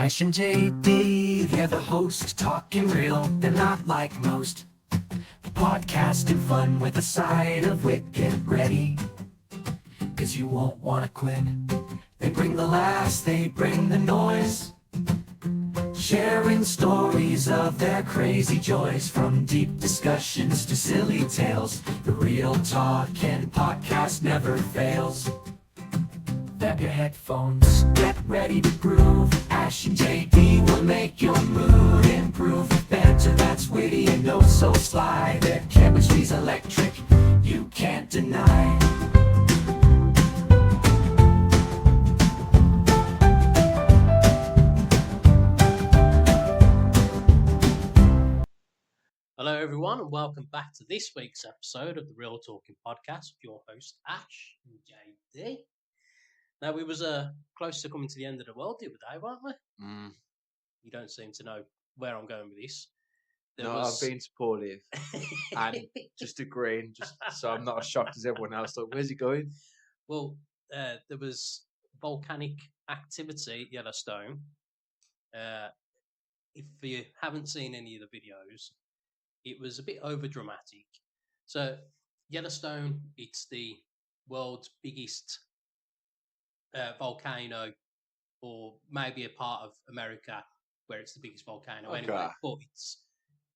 Ash and JD, they're the host, talking real, they're not like most. Podcasting fun with a side of wit, get ready, cause you won't wanna quit. They bring the laughs, they bring the noise, sharing stories of their crazy joys. From deep discussions to silly tales, the Real Talking podcast never fails. Grab your headphones, get ready to groove. Ash and JD will make your mood improve. Banter that's witty and oh so sly. Their chemistry's electric, you can't deny. Hello everyone and welcome back to this week's episode of the Real Talking Podcast with your host Ash and JD. Now we was close to coming to the end of the world the other day, weren't we? You don't seem to know where I'm going with this. I've been supportive and just agreeing, just so I'm not as shocked as everyone else. Like, where's he going? Well, there was volcanic activity at Yellowstone. If you haven't seen any of the videos, it was a bit over dramatic. So Yellowstone, it's the world's biggest volcano, or maybe a part of America where it's the biggest volcano anyway. But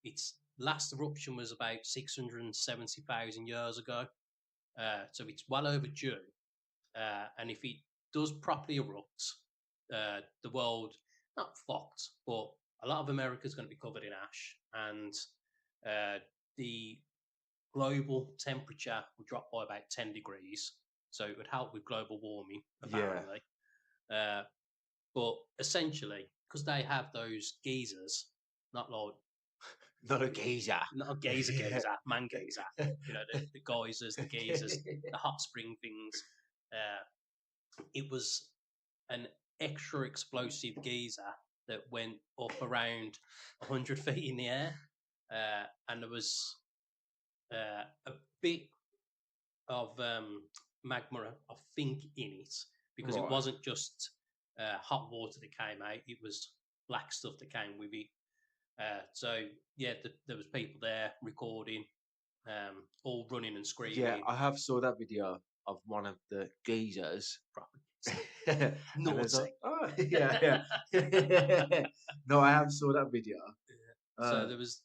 its last eruption was about 670,000 years ago. So it's well overdue. And if it does properly erupt, the world, not fucked, but a lot of America is going to be covered in ash, and the global temperature will drop by about 10 degrees. So it would help with global warming, apparently. Yeah. But essentially, because they have those geysers, not a geyser. Not a geyser, man geyser. You know, the geysers, the geysers, the hot spring things. It was an extra explosive geyser that went up around 100 feet in the air. And there was a bit of magma, I think, in it, because it wasn't just hot water that came out, it was black stuff that came with it. So, yeah, there was people there recording, all running and screaming. Yeah, I have saw that video of one of the geysers. Naughty. Like, oh, yeah. No, I have saw that video. So there was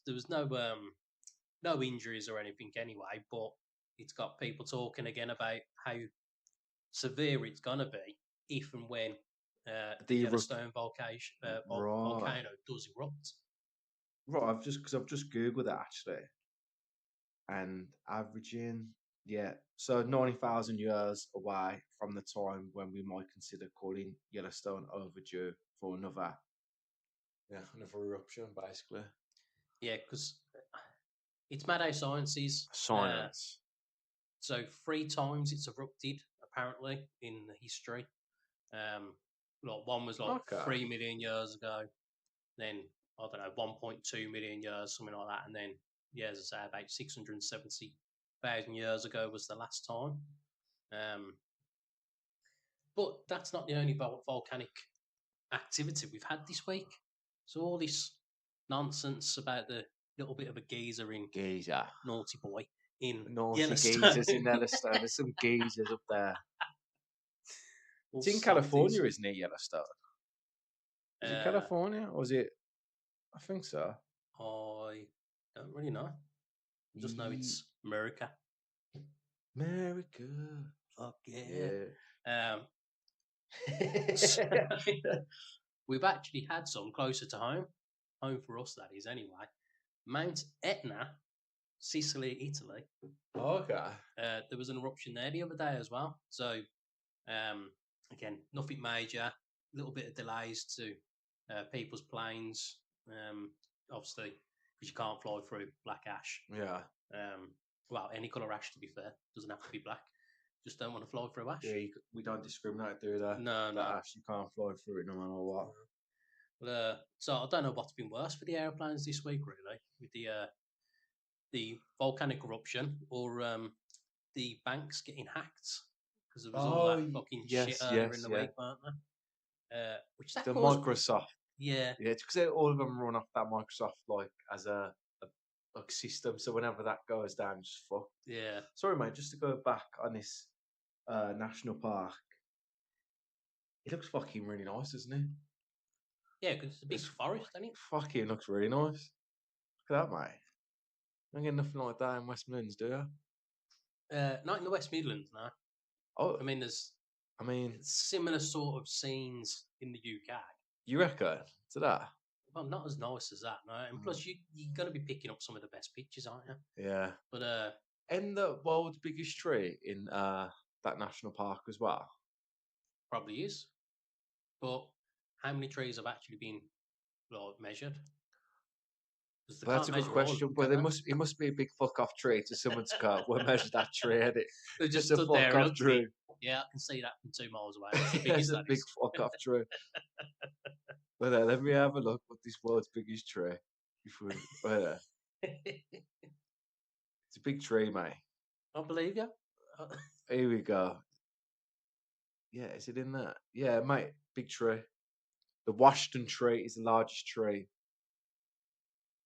no injuries or anything anyway, but it's got people talking again about how severe it's gonna be if and when the Yellowstone volcano does erupt. Right, I've just googled that actually, and averaging, so 90,000 years away from the time when we might consider calling Yellowstone overdue for another eruption, basically. Yeah, because it's mad how science is. Science. So 3 times it's erupted, apparently, in the history. One was 3 million years ago, then, I don't know, 1.2 million years, something like that, and then, as I say, about 670,000 years ago was the last time. But that's not the only volcanic activity we've had this week. So all this nonsense about the little bit of a geyser in Naughty Boy in Yellowstone. Geysers in Yellowstone. There's some geysers up there. It's in California, isn't it, Yellowstone? Is it California, or is it? I think so. I don't really know. I just know it's America. America. Fuck yeah. So, we've actually had some closer to home for us, that is, anyway. Mount Etna, Sicily, Italy. Okay. There was an eruption there the other day as well. So, again, nothing major. A little bit of delays to people's planes, obviously, because you can't fly through black ash. Yeah. Well, any colour ash, to be fair. Doesn't have to be black. Just don't want to fly through ash. Yeah, we don't discriminate through that. No. Ash, you can't fly through it no matter what. Well, so I don't know what's been worse for the airplanes this week, really, with the volcanic eruption or the banks getting hacked, because there was all that fucking shit earlier in the week, weren't there? Which that the caused, Microsoft Yeah. Yeah, it's because all of them run off that Microsoft like as a like system. So whenever that goes down, just fuck. Yeah. Sorry, mate. Just to go back on this national park, it looks fucking really nice, doesn't it? Yeah, because it's a big forest, isn't it? Fucking looks really nice. Look at that, mate. Don't get nothing like that in West Midlands, do you? Not in the West Midlands, no. Oh, I mean, there's I mean, similar sort of scenes in the UK. you reckon to that? Well, not as nice as that, no. And plus, you're going to be picking up some of the best pictures, aren't you? Yeah. But And the world's biggest tree in that national park as well. probably is. But how many trees have actually been like, measured? Because they Well, that's can't a good measure all of question. them, But can it must be a big fuck off tree to someone to go, we'll measure that tree, at it. they? They just It's a stood fuck there and off looked at me. tree. Yeah, I can see that from 2 miles away. That's the It's biggest a that big is. fuck off tree. But let me have a look at this world's biggest tree. Before, it's a big tree, mate. I believe you. Here we go. Yeah, is it in there? Yeah, mate, big tree. The Washington tree is the largest tree.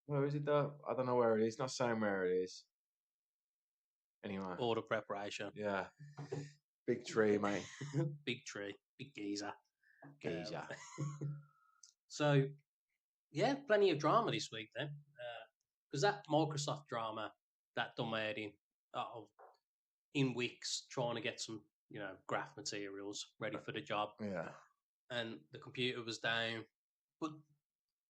Where is it though? I don't know where it is. Not saying where it is. Anyway, Order preparation. yeah, big tree, mate. Big tree. Big geezer. Geezer. So, yeah, plenty of drama this week then. Because that Microsoft drama, that done my head in weeks trying to get some, graph materials ready for the job. Yeah. And the computer was down. But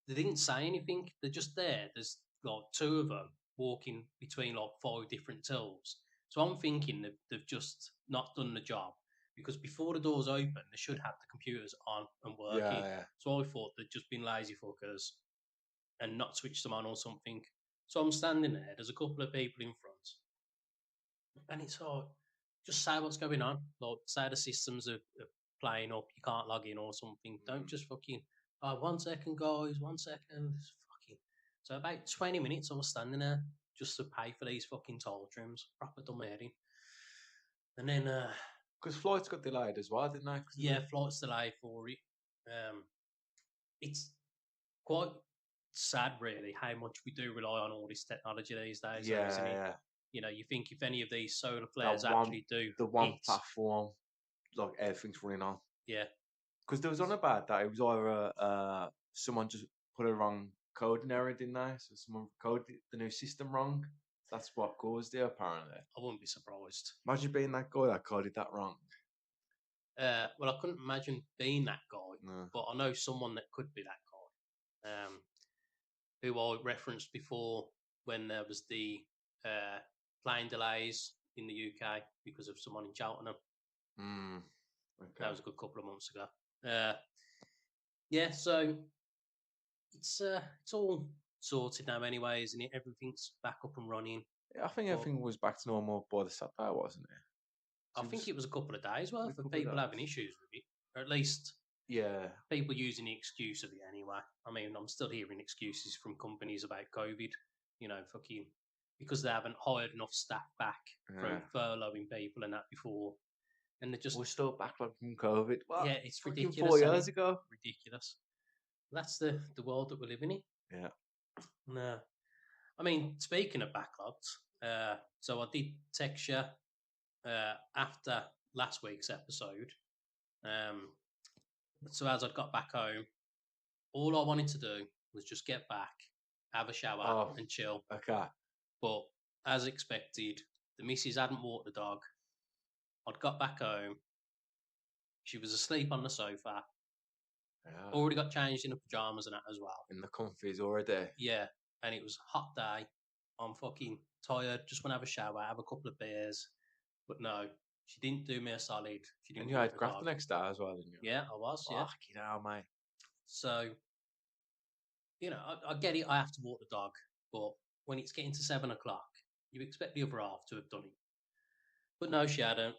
they didn't say anything. They're just there. There's like two of them walking between like 5 different tills. So I'm thinking that they've just not done the job because before the doors open, they should have the computers on and working. Yeah. So I thought they'd just been lazy fuckers and not switched them on or something. So I'm standing there. There's a couple of people in front, and it's like, just say what's going on. Like, say the systems are playing up, you can't log in or something. Don't just fucking, 1 second, guys, 1 second. It's fucking. So about 20 minutes, I was standing there just to pay for these fucking toll trims, proper dumb heading. And then, Because flights got delayed as well, didn't they? yeah, flight's delayed for it. It's quite sad, really, how much we do rely on all this technology these days, though, isn't it? Yeah. You think if any of these solar That flares one, actually do the one hit, platform, like everything's running on. yeah, Because there was on about that. It was either someone just put a wrong coding error, didn't they? So someone coded the new system wrong. That's what caused it, apparently. I wouldn't be surprised. Imagine being that guy that coded that wrong. Well, I couldn't imagine being that guy, No. but I know someone that could be that guy. Who I referenced before when there was the plane delays in the UK because of someone in Cheltenham. Okay. That was a good couple of months ago. Yeah, so it's all sorted now anyway, isn't it? Everything's back up and running. Yeah, I think everything was back to normal by the Saturday, wasn't it? I think it was a couple of days worth couple of of people days. having issues with it, or at least Yeah. people using the excuse of it anyway. I mean, I'm still hearing excuses from companies about COVID, fucking because they haven't hired enough staff back from furloughing people and that before. And they're just, We're still backlog from COVID. What? yeah, it's Fucking ridiculous. 4 isn't years it? ago. Ridiculous. That's the world that we're living in. Yeah. No. I mean, speaking of backlogs, so I did text you after last week's episode. So as I got back home, all I wanted to do was just get back, have a shower, and chill. Okay. But as expected, the missus hadn't walked the dog. I'd got back home. She was asleep on the sofa. Yeah. Already got changed in the pajamas and that as well. In the comfies already. Yeah, and it was a hot day. I'm fucking tired. Just want to have a shower, have a couple of beers. But no, she didn't do me a solid. She didn't. And you had craft the next day as well, didn't you? Yeah, I was. Yeah. Fucking hell, mate. So, I get it. I have to walk the dog, but when it's getting to 7 o'clock, you expect the other half to have done it. But no, she hadn't.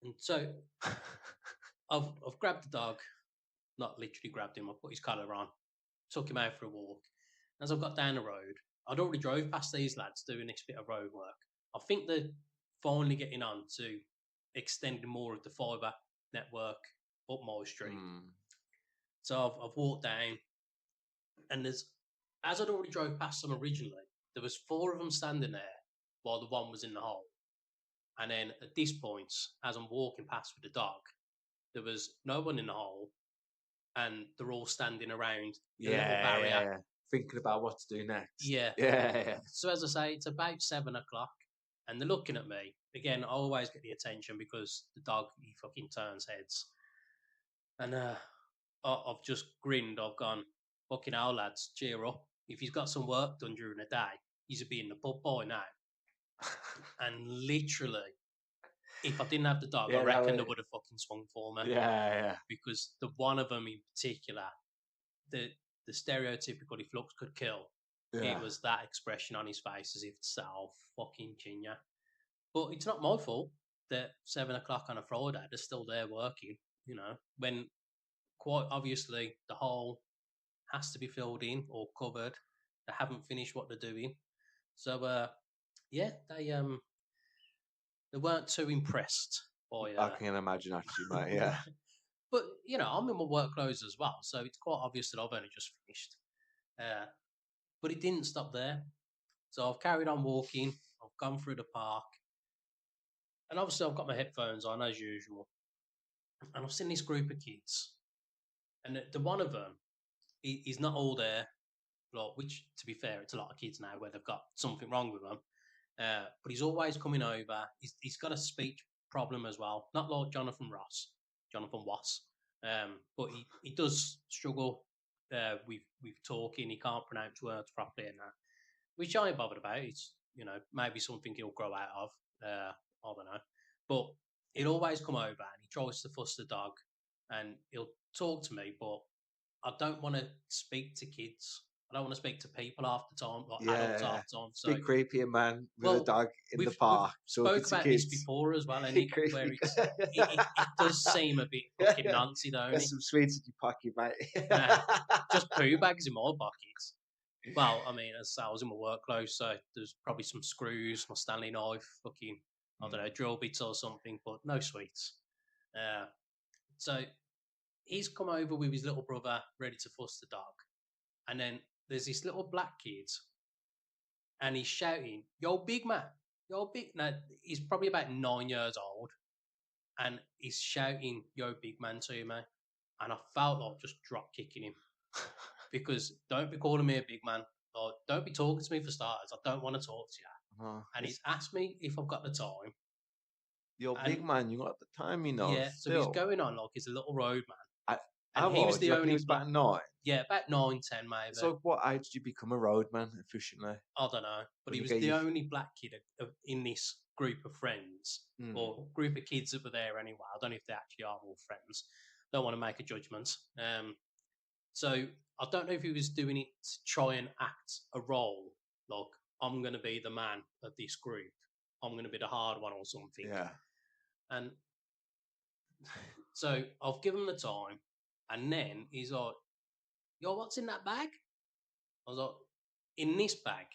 And so I've grabbed the dog, not literally grabbed him. I put his collar on, took him out for a walk. As I've got down the road, I'd already drove past these lads doing this bit of road work. I think they're finally getting on to extending more of the fibre network up my street. So I've walked down, And as I'd already drove past them originally, there was 4 of them standing there while the one was in the hole. And then at this point, as I'm walking past with the dog, there was no one in the hole, and they're all standing around the little barrier. Yeah. Thinking about what to do next. Yeah. Yeah. So as I say, it's about 7 o'clock, and they're looking at me. Again, I always get the attention because the dog, he fucking turns heads. And I've just grinned. I've gone, fucking hell, lads, cheer up. If he's got some work done during the day, he's a be in the pub by now. And literally, if I didn't have the dog, I reckon they would have fucking swung for me. Yeah. Because the one of them in particular, the stereotypical if looks could kill, it was that expression on his face as if to say, "Oh, fucking Chinya." But it's not my fault that 7 o'clock on a Friday they're still there working. When quite obviously the hole has to be filled in or covered. They haven't finished what they're doing, so yeah, they weren't too impressed by. I can imagine, actually, mate. Yeah. But I'm in my work clothes as well, so it's quite obvious that I've only just finished. But it didn't stop there. So I've carried on walking. I've gone through the park, and obviously I've got my headphones on as usual. And I've seen this group of kids, and the one of them, he's not all there. Which, to be fair, it's a lot of kids now where they've got something wrong with them. But he's always coming over. He's got a speech problem as well. Not like Jonathan Wass. But he does struggle with talking. He can't pronounce words properly and that, which I ain't bothered about. It's maybe something he'll grow out of. I don't know. But he'll always come over and he tries to fuss the dog, and he'll talk to me, but I don't want to speak to kids. I don't want to speak to people half the time, like adults half the time. So bit creepy, man, with a dog in the park. We've spoke about this before as well, and where it does seem a bit fucking nancy, don't it? There's some sweets in your pocket, mate. Just poo bags in my pockets. Well, I mean, as I was in my work clothes, so there's probably some screws, my Stanley knife, fucking, I don't know, drill bits or something, but no sweets. So he's come over with his little brother, ready to fuss the dog. And then there's this little black kid, and he's shouting, "Yo, big man, yo, big." Now, he's probably about 9 years old, and he's shouting, "Yo, big man," to me. And I felt like just drop kicking him. Because don't be calling me a big man, or don't be talking to me for starters. I don't want to talk to you. And he's asked me if I've got the time. You're big man, you got the time, Yeah, so he's going on like he's a little road man. And he was the only. He was about 9. Yeah, about 9, 10 maybe. So what age did you become a roadman efficiently? I don't know, but he was the only black kid in this group of friends, or group of kids that were there anyway. I don't know if they actually are all friends. Don't want to make a judgment. So I don't know if he was doing it to try and act a role, like I'm going to be the man of this group. I'm going to be the hard one or something. Yeah. And so I've given him the time, and then he's like, "Yo, what's in that bag?" I was like, "In this bag."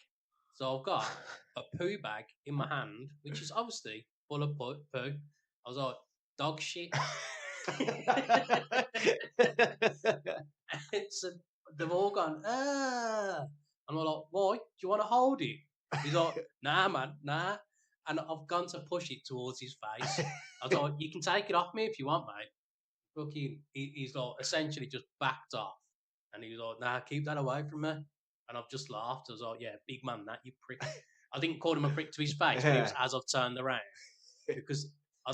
So I've got a poo bag in my hand, which is obviously full of poo. I was like, "Dog shit." So they've all gone, "Ah." And I'm like, "Why? Do you want to hold it?" He's like, "Nah, man, nah." And I've gone to push it towards his face. I was like, "You can take it off me if you want, mate." Fucking, he's like essentially just backed off. And he was like, "Nah, keep that away from me." And I've just laughed. I was like, "Yeah, big man, that, you prick." I didn't call him a prick to his face, but it was as I've turned around. Because I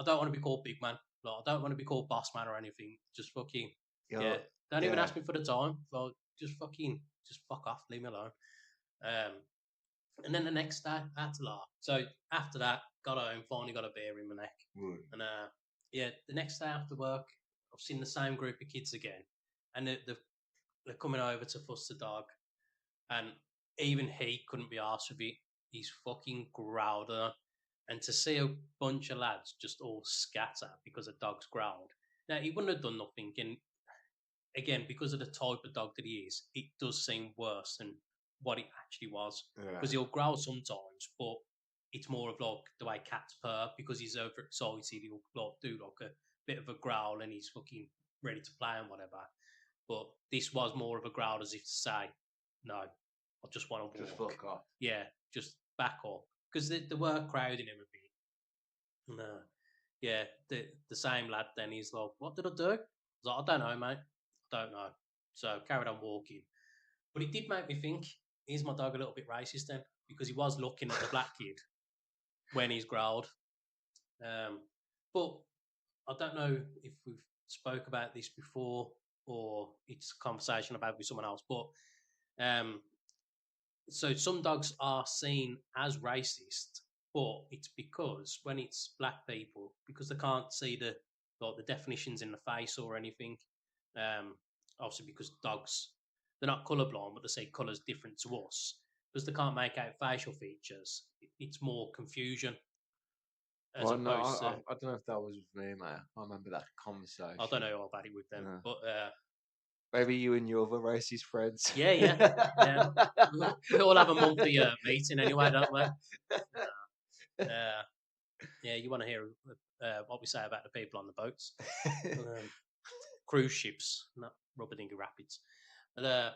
don't want to be called big man. Like, I don't want to be called boss man or anything. Just fucking, yeah. Don't even ask me for the time. Like, just fuck off. Leave me alone. And then the next day, I had to laugh. So after that, got home, finally got a beer in my neck. And yeah, the next day after work, I've seen the same group of kids again. And they're coming over to fuss the dog. And even he couldn't be arsed with it. He's fucking growled at her. And to see a bunch of lads just all scatter because a dog's growled. Now, he wouldn't have done nothing. And again, because of the type of dog that he is, it does seem worse than what it actually was. Because he'll growl sometimes, but it's more of like the way cats purr because he's overexcited. He'll like do like a bit of a growl and he's fucking ready to play and whatever. But this was more of a growl as if to say, no, I just want to walk. Just fuck off. Yeah, just back up. Because they were crowding him a bit. And, yeah, the same lad then, he's like, what did I do? I was like, I don't know, mate. I don't know. So carried on walking. But it did make me think, is my dog a little bit racist then? Because he was looking at the black kid when he's growled. But I don't know if we've spoke about this before or it's a conversation about with someone else. But so some dogs are seen as racist, but it's because when it's black people, because they can't see the definitions in the face or anything. Obviously, because dogs they're not colourblind, but they see colours different to us. Because they can't make out facial features, it's more confusion as Well, no, opposed to. I don't know if that was with me, mate. I remember that conversation. I don't know all about it with them, No. but Maybe you and your other racist friends. yeah. We all have a monthly meeting anyway, don't we? Yeah, you want to hear what we say about the people on the boats, cruise ships, not rubber dinghy rapids. But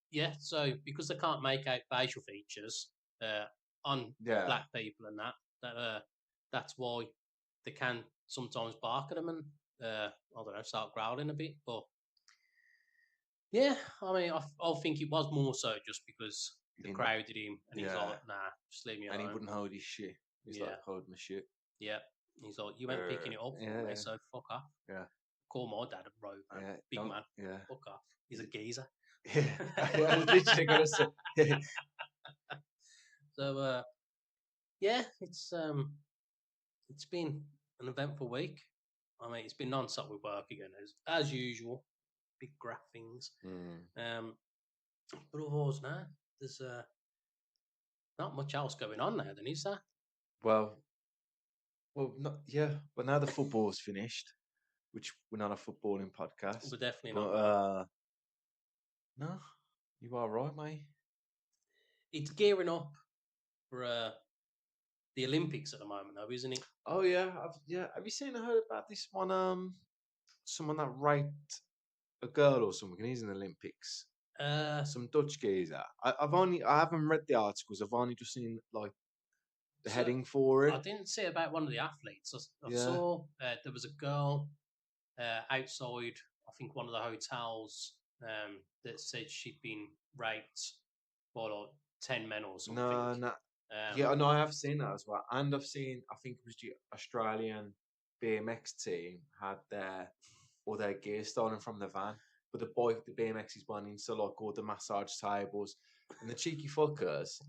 yeah, so because they can't make out facial features on black people and that's why they can sometimes bark at them and I don't know, start growling a bit. But yeah, I mean, I think it was more so just because they crowded him and he's like, nah, just leave me alone. And he wouldn't hold his shit. He's like, hold my shit. Yeah. He's like, you ain't picking it up for me, so fuck off. Yeah. Call my dad a road man. Big man. Yeah. Fuck off. He's a geezer. Yeah. I was literally going to say. So, yeah, it's been an eventful week. I mean, it's been non-stop with work again, as usual. Big graph things. But otherwise, no, there's not much else going on now, then, is there? Well, not, yeah. But now the football's finished, which we're not a footballing podcast. We're definitely not. No, you are right, mate. It's gearing up for the Olympics at the moment, though, isn't it? Oh yeah, Have you seen or heard about this one? Someone that raped a girl or something, and he's in the Olympics. Some Dutch geezer. I haven't read the articles. I've only just seen like the heading for it. I didn't see about one of the athletes. I saw there was a girl outside, I think one of the hotels that said she'd been raped by like 10 men or something. No. Yeah, no, I have seen that as well, and I've seen. I think it was the Australian BMX team had all their gear stolen from the van. But the BMX is one into like all the massage tables, and the cheeky fuckers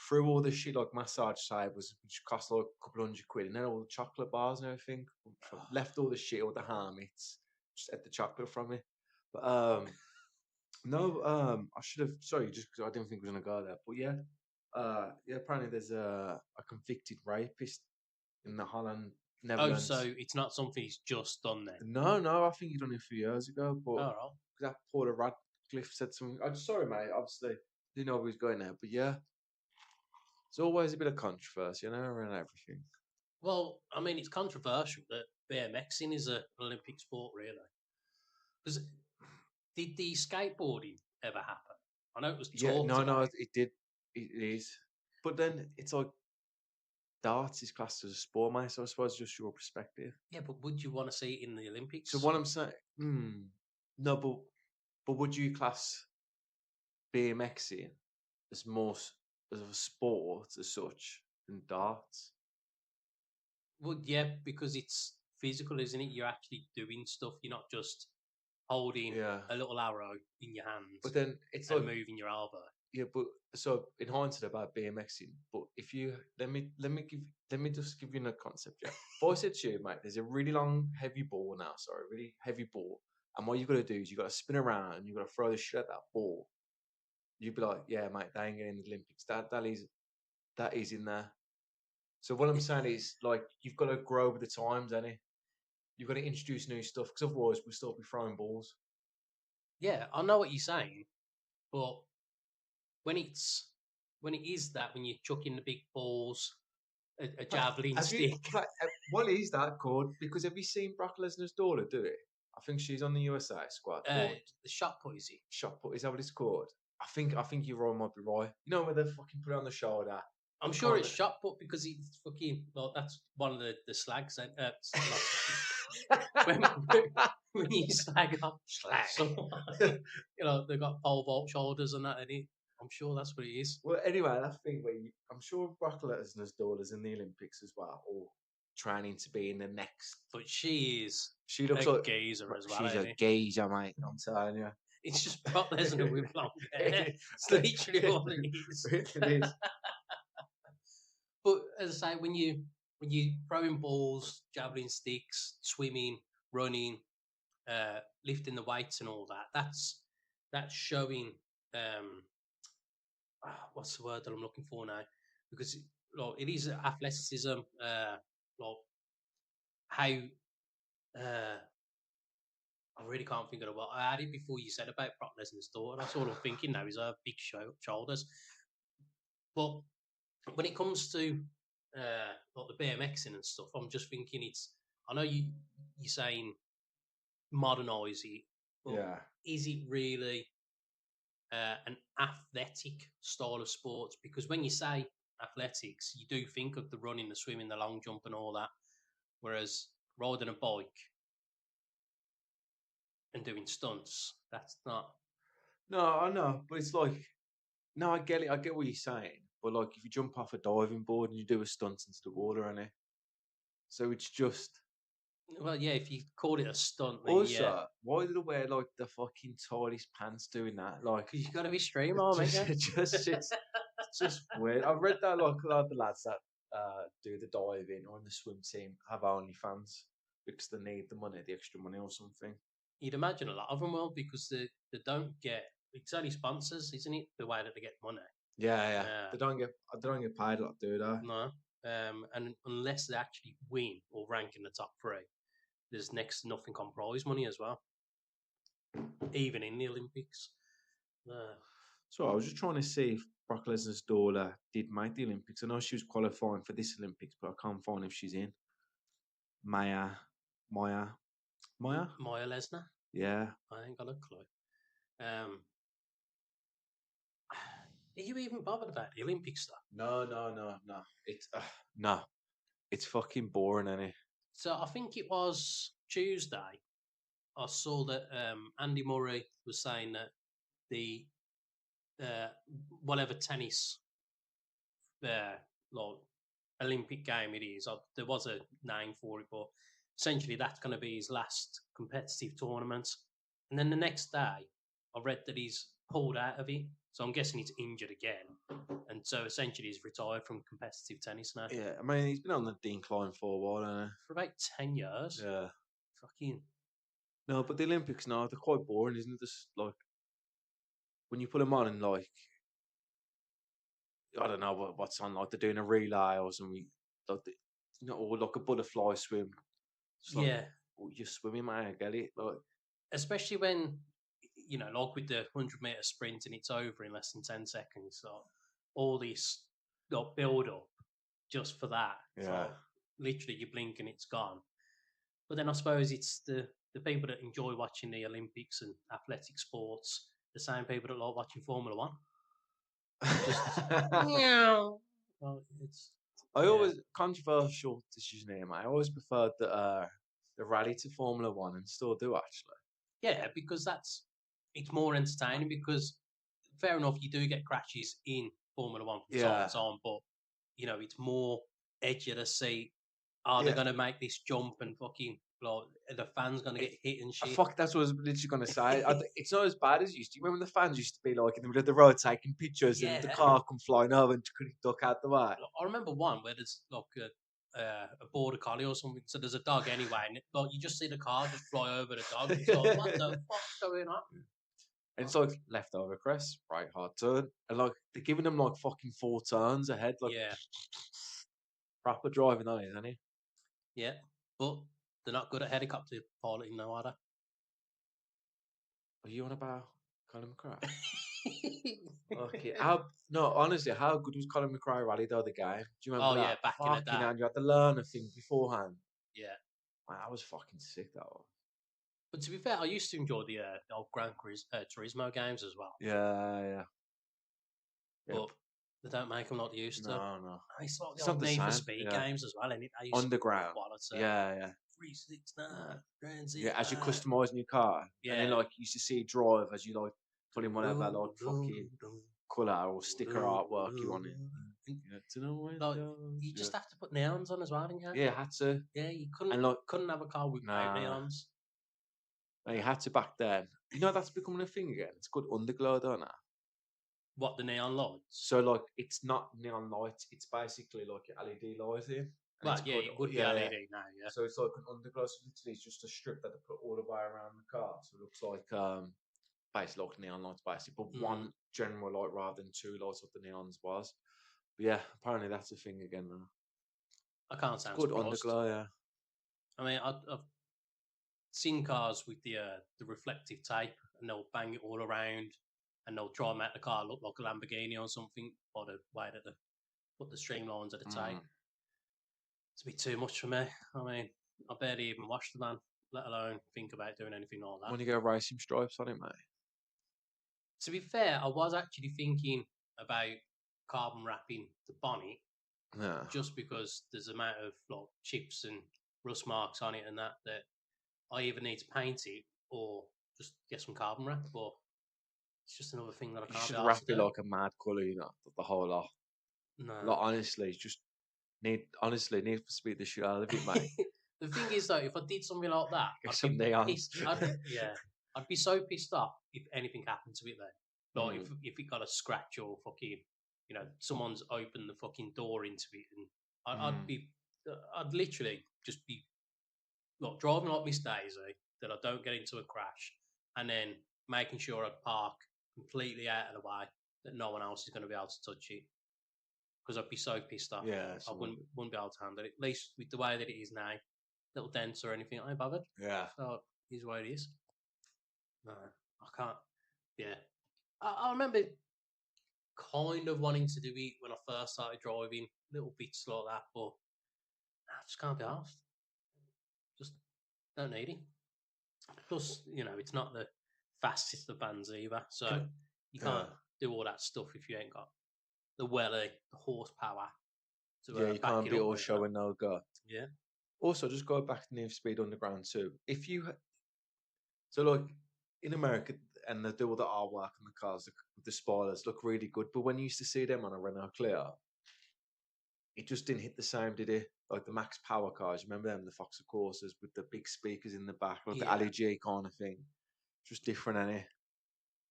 threw all the shit like massage tables, which cost like a couple £100, and then all the chocolate bars and everything. Left all the shit, all the harmits, just ate the chocolate from it. But no, I should have. Sorry, just because I didn't think we were gonna go there. But yeah, apparently there's a convicted rapist in the Holland, Netherlands. Oh, so it's not something he's just done then? No, I think he done it a few years ago. But right. that Paula Radcliffe said something. I'm sorry, mate. Obviously, didn't know where he was going there. But yeah, there's always a bit of controversy, around everything. Well, I mean, it's controversial that BMXing is an Olympic sport, really. Because did the skateboarding ever happen? I know it was talked about. It did. It is. But then it's like darts is classed as a sport, mate. So I suppose just your perspective. Yeah, but would you want to see it in the Olympics? So what I'm saying, no, but would you class BMXing as more as a sport as such than darts? Well, yeah, because it's physical, isn't it? You're actually doing stuff. You're not just holding a little arrow in your hand. But then it's and like moving your elbow. Yeah, but so in hindsight about BMXing, but if you let me just give you a concept. Yeah, if I said to you, mate, there's a really long, heavy ball now. Sorry, really heavy ball, and what you got to do is you got to spin around and you got to throw the shit at that ball. You'd be like, yeah, mate, that ain't getting in the Olympics. That is in there. So what I'm saying is, like, you've got to grow with the times, ain't You've got to introduce new stuff because otherwise we'll still be throwing balls. Yeah, I know what you're saying, but when it is that when you're chucking the big balls, a javelin stick. What is that called? Because have you seen Brock Lesnar's daughter do it? I think she's on the USA squad. The shot put, is he? Shot put, is that what it's called? I think you're right, might be right. You know where they fucking put it on the shoulder. I'm sure it's shot put because it's fucking. Well, that's one of the slags. Not slags. when you slag off someone, they've got pole vault shoulders and that. I'm sure that's what it is. Well, anyway, that thing where I'm sure Brock Lesnar's daughter's in the Olympics as well, or training to be in the next. But she looks a like geezer as well. She's a geezer, mate. I'm telling you. It's just Brock Lesnar with long hair. It's literally all it is. It is. But as I say, when you throwing balls, javelin sticks, swimming, running, lifting the weights and all that, that's showing. What's the word that I'm looking for now? Because it is athleticism. How I really can't think of it. Well, I had it before you said about Brock Lesnar's daughter. That's all I'm thinking now is her big shoulders. But when it comes to the BMXing and stuff, I'm just thinking I know you're saying modernise it, but is it really an athletic style of sports? Because when you say athletics, you do think of the running, the swimming, the long jump, and all that. Whereas riding a bike and doing stunts, that's not. No, I know, but it's like, no, I get it. I get what you're saying. But like, if you jump off a diving board and you do a stunt into the water, innit? So it's just. Well, yeah, if you call it a stunt, then also, why do they wear like the fucking tightest pants doing that? Like, because you got to be stream arm, it's just weird. I've read that like a lot of the lads that do the diving or in the swim team have OnlyFans because they need the money, the extra money or something. You'd imagine a lot of them will because they don't get. It's only sponsors, isn't it? The way that they get money. Yeah. They don't get paid a lot, do they? No. And unless they actually win or rank in the top 3, there's next to nothing on prize money as well. Even in the Olympics. So I was just trying to see if Brock Lesnar's daughter did make the Olympics. I know she was qualifying for this Olympics, but I can't find if she's in. Maya Lesnar? Yeah. I ain't got a clue. Are you even bothered about the Olympic stuff? No. It's no. It's fucking boring, isn't it? So I think it was Tuesday. I saw that Andy Murray was saying that the whatever tennis Olympic game it is, there was a name for it, but essentially that's going to be his last competitive tournament. And then the next day, I read that he's pulled out of it. So I'm guessing he's injured again. And so essentially he's retired from competitive tennis now. Yeah, I mean, he's been on the decline for a while, hasn't he? For about 10 years. Yeah. Fucking. No, but the Olympics, no, they're quite boring, isn't it? Just like, when you put them on and like, I don't know what's on, like they're doing a relay or something, like or like a butterfly swim. Like, you're swimming, man, I get it. Like, especially when, like with the 100-meter sprint and it's over in less than 10 seconds. So all this build up just for that. Yeah. So literally you blink and it's gone. But then I suppose it's the people that enjoy watching the Olympics and athletic sports, the same people that like watching Formula One. I always, controversial decision here, mate. I always preferred the rally to Formula One and still do, actually. Yeah, because it's more entertaining because fair enough, you do get crashes in Formula One from time to time, but it's more edge of the seat. Are they going to make this jump and fucking the fans going to get hit and shit? That's what I was literally going to say. It's not as bad as it used to. Remember the fans used to be like in the middle of the road taking pictures and the car come flying over and couldn't duck out the way. I remember one where there's like a border collie or something, so there's a dog anyway, and you just see the car just fly over the dog. It's like, what the fuck's going on? And it's like leftover crest, right hard turn, and like they're giving them like fucking 4 turns ahead, like proper driving on it, isn't it? Yeah, but they're not good at helicopter piloting now, are they? Are you on about Colin McRae? Okay, honestly, how good was Colin McRae rally though? The game? Do you remember that? Back in the day. You had to learn a thing beforehand. Yeah, Man, that was fucking sick. That was. But to be fair, I used to enjoy the old Turismo games as well. Yeah. But they don't make them like they used to. No. It's like It's the not old the Need for same, Speed yeah. games as well, and they used Underground. to quality. Yeah. 369, Grand Yeah, as you Zero. customising your car. And then Yeah. like you used to see it drive as you like put in whatever like fucking colour or sticker artwork you want it. Like, you just have to put neons on as well, didn't you? Yeah, had to. Yeah, you And like couldn't have a car without neons. you had to back then. You know that's becoming a thing again. It's called underglow, don't it? What, the neon lights? So like it's not neon lights, it's basically like LED lighting. Well, yeah, it would be LED now, yeah. So it's like an underglow, so literally it's just a strip that they put all the way around the car. So it looks like basically like neon lights basically, but one general light rather than two lights like the neons was. But yeah, apparently that's a thing again now. I can't sound Good surprised. underglow, yeah. I mean, I've seen cars with the reflective tape, and they'll bang it all around, and they'll try and make the car look like a Lamborghini or something by the way that they put the streamlines of the tape. It's a bit too much for me. I mean, I barely even watch the man, let alone think about doing anything like that. When you go racing stripes on it, mate. To be fair, I was actually thinking about carbon wrapping the bonnet, just because there's an amount of like chips and rust marks on it and that I either need to paint it or just get some carbon wrap. But it's just another thing that I can't. You should wrap it like a mad colour, you know, the whole lot. No, like honestly, just need for Speed the shit out of it, mate. The thing is though, if I did something like that, I'd be pissed. I'd be so pissed off if anything happened to it then. Like if it got a scratch or fucking, you know, someone's opened the fucking door into it, and I'd literally just be like driving like Miss Daisy, that I don't get into a crash, and then making sure I park completely out of the way that no one else is going to be able to touch it. Because I'd be so pissed off. Yeah, I wouldn't be able to handle it. At least with the way that it is now, little dents or anything, I ain't bothered. Yeah. So it is what it is. No, I can't. Yeah. I remember kind of wanting to do it when I first started driving, little bits like that, but I just can't be asked. Just don't need it. Plus, you know, it's not the fastest of vans either, so you can't do all that stuff if you ain't got the welly, the horsepower. You can't be all show and no go. Yeah. Also, just go back to Need for Speed Underground too. If you so like in America, and they do all the artwork on the cars, the spoilers look really good. But when you used to see them on a Renault Clio, it just didn't hit the same, did it? Like the max power cars, remember them, the Foxer Corsas with the big speakers in the back, like the Ali G kind of thing. Just different, ain't it?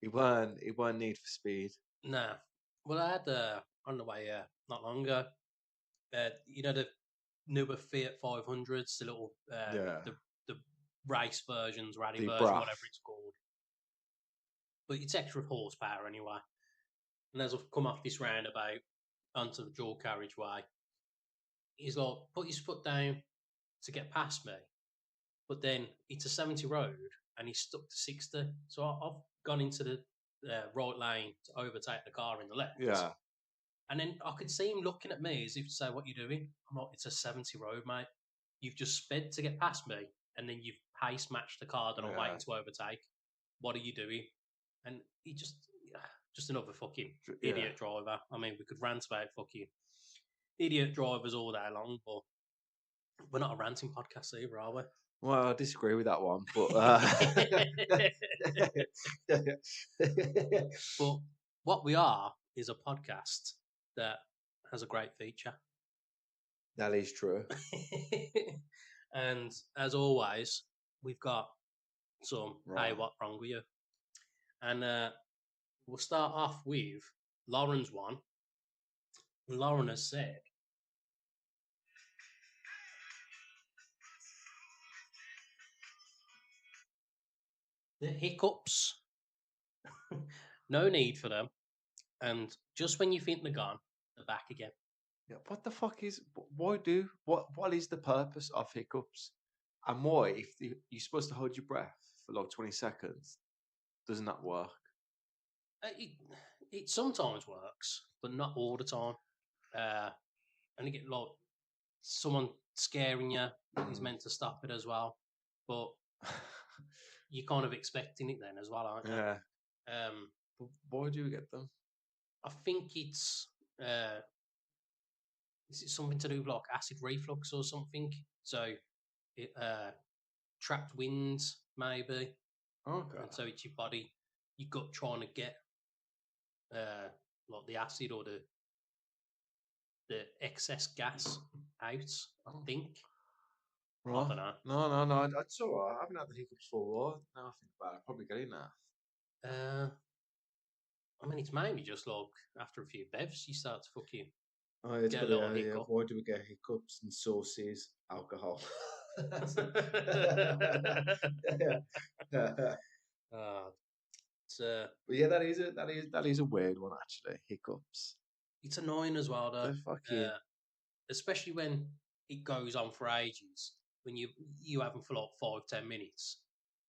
It weren't Need for Speed. No. Well, I had on the way not long ago. You know the newer Fiat 500s, the little the race versions, rally version, whatever it's called. But it's extra horsepower anyway. And as I've come off this roundabout onto the dual carriageway, he's like put his foot down to get past me, but then it's a 70 road and he's stuck to 60. So I've gone into the right lane to overtake the car in the left. Yeah. And then I could see him looking at me as if to say, "What you doing?" I'm like, "It's a 70 road, mate. You've just sped to get past me, and then you've pace matched the car that I'm waiting to overtake. What are you doing?" And he just another fucking idiot driver. I mean, we could rant about fucking idiot drivers all day long, but we're not a ranting podcast either, are we? Well, I disagree with that one, but but what we are is a podcast that has a great feature. That is true. And as always, we've got some Hey, what wrong with you? And we'll start off with Lauren's one. Lauren has said, the hiccups, no need for them. And just when you think they're gone, they're back again. Yeah, what the fuck is? What is the purpose of hiccups? And why, if you're supposed to hold your breath for like 20 seconds, doesn't that work? It sometimes works, but not all the time. And you get like someone scaring you is meant to stop it as well. But you're kind of expecting it then as well, aren't you? Yeah. Um, But why do you get them? I think it's is it something to do with like acid reflux or something? So it trapped winds maybe, Okay. and so it's your body, your gut trying to get like the acid or the excess gas out. I think. I Right. don't know. No. That's all right. I haven't had the hiccups for a while. Now I think about it, I'll probably get in now. I mean, it's maybe just like after a few bevs, you start to fucking Oh, it's get a got little yeah. hiccup. Why do we get hiccups and sauces? Alcohol. That's it. Yeah. It's But yeah, that is a weird one actually. Hiccups. it's annoying as well though, They're fucking. especially when it goes on for ages. When you have them for like 5-10 minutes,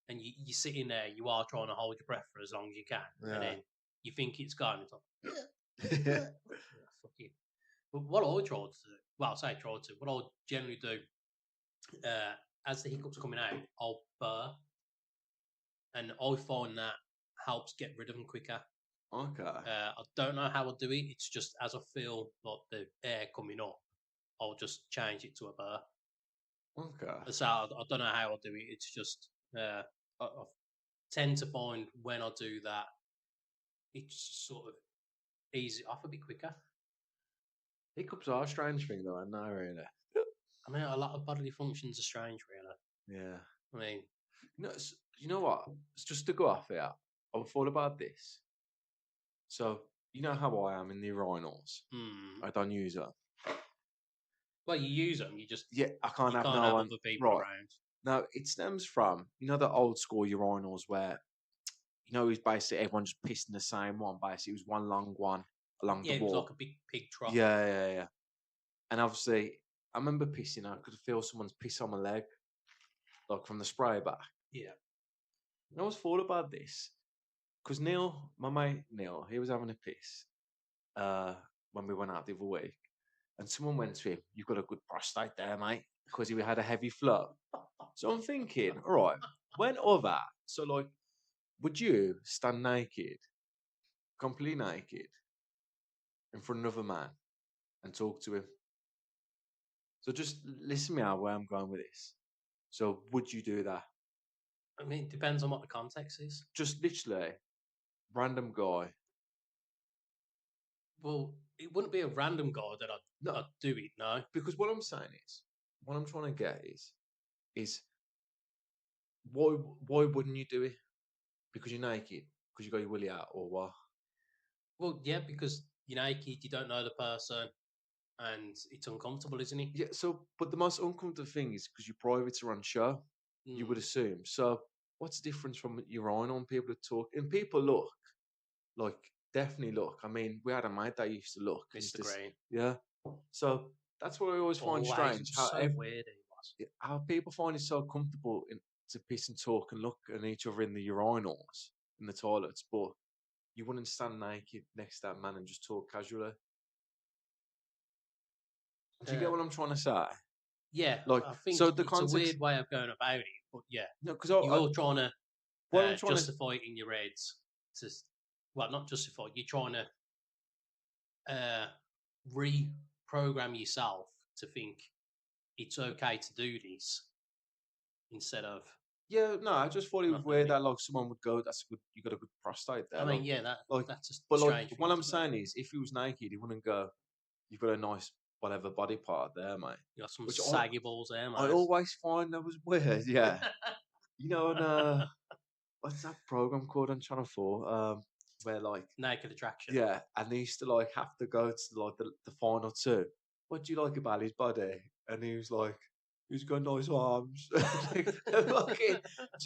and you're sitting there, you are trying to hold your breath for as long as you can, and Yeah. then you think it's gone. It's like Yeah. fuck you. But what I try to do, well, I say try to, what I generally do, as the hiccups are coming out, I'll burr, and I find that helps get rid of them quicker. Okay. I don't know how I do it. It's just as I feel like the air coming up, I'll just change it to a burr. Okay. So I don't know how I do it. It's just I tend to find when I do that, it's sort of easy off a bit quicker. Hiccups are a strange thing though, I know really. I mean, a lot of bodily functions are strange, really. Yeah. I mean, You know what? It's just to go off here. I've thought about this. So you know how I am in the urinals. I don't use them. well, you use them. You just Yeah, I can't you have can't no have one. other people Right. around. No, it stems from the old school urinals where it was basically everyone just pissed in the same one. Basically, it was one long one along Yeah, the it was wall. like a big pig trough. Yeah. And obviously, I remember pissing. I could feel someone's piss on my leg, like from the spray back. Yeah. And I always thought about this because Neil, my mate Neil, he was having a piss when we went out the other week, and someone went to him, "You've got a good prostate there, mate," because he had a heavy flow. So I'm thinking, all right, like, would you stand naked, completely naked, in front of a man and talk to him? So just listen me out where I'm going with this. So would you do that? I mean, it depends on what the context is. Just literally, random guy. Well, it wouldn't be a random guy that No, I'd do it. No. because what I'm saying is, what I'm trying to get is why wouldn't you do it? Because you're naked, because you got your willy out, or what? Well, yeah, because you're naked, you don't know the person, and it's uncomfortable, isn't it? Yeah. So, but the most uncomfortable thing is because your privates are on show. You would assume. So, what's the difference from your own on people that talk and people look like definitely look. I mean, we had a mate that used to look. Mr. Green. Yeah. So that's what I always find Always. strange. It was so weird he was. How people find it so comfortable to piss and talk and look at each other in the urinals, in the toilets, but you wouldn't stand naked next to that man and just talk casually. Do you get what I'm trying to say? Yeah, Like, I think so the it's a context. weird way of going about it, but yeah, No, because you're trying to what I'm trying justify it in your heads. Well, not justify. You're trying to reprogram yourself to think it's okay to do this instead of. Yeah, no, I just thought it was Not doing weird it. that like someone would go, "That's a good, you got a good prostate there." I mean, Like, yeah, like, that's a but like, strange thing what I'm to do. saying is, if he was naked, he wouldn't go, "You've got a nice whatever body part there, mate." You got some Which saggy balls there, I mate. always find that was weird. Yeah, and what's that program called on Channel 4? Where like, Naked Attraction. yeah, and they used to like have to go to like the final two. What do you like about his body? And he was like, he's got nice arms. Fucking,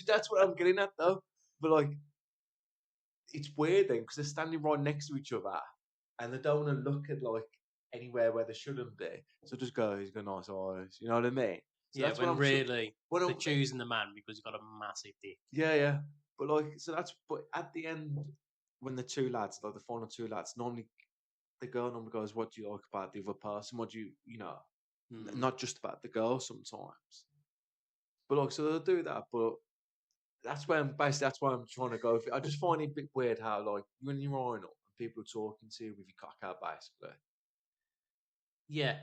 that's what I'm getting at though. But like, it's weird then because they're standing right next to each other, and they don't want to look at like anywhere where they shouldn't be. So just go, he's got nice eyes. You know what I mean? So Yeah, that's when what I'm really what they're I'm, choosing the man because he's got a massive dick. yeah. But like, so that's but at the end when the two lads, like the final two lads, normally the girl normally goes, "What do you like about the other person? What do you know?" Not just about the girl sometimes. But like, so they'll do that, but that's where that's why I'm trying to go with it. I just find it a bit weird how like when you're urinal and people are talking to you with your cock out, basically. Yeah.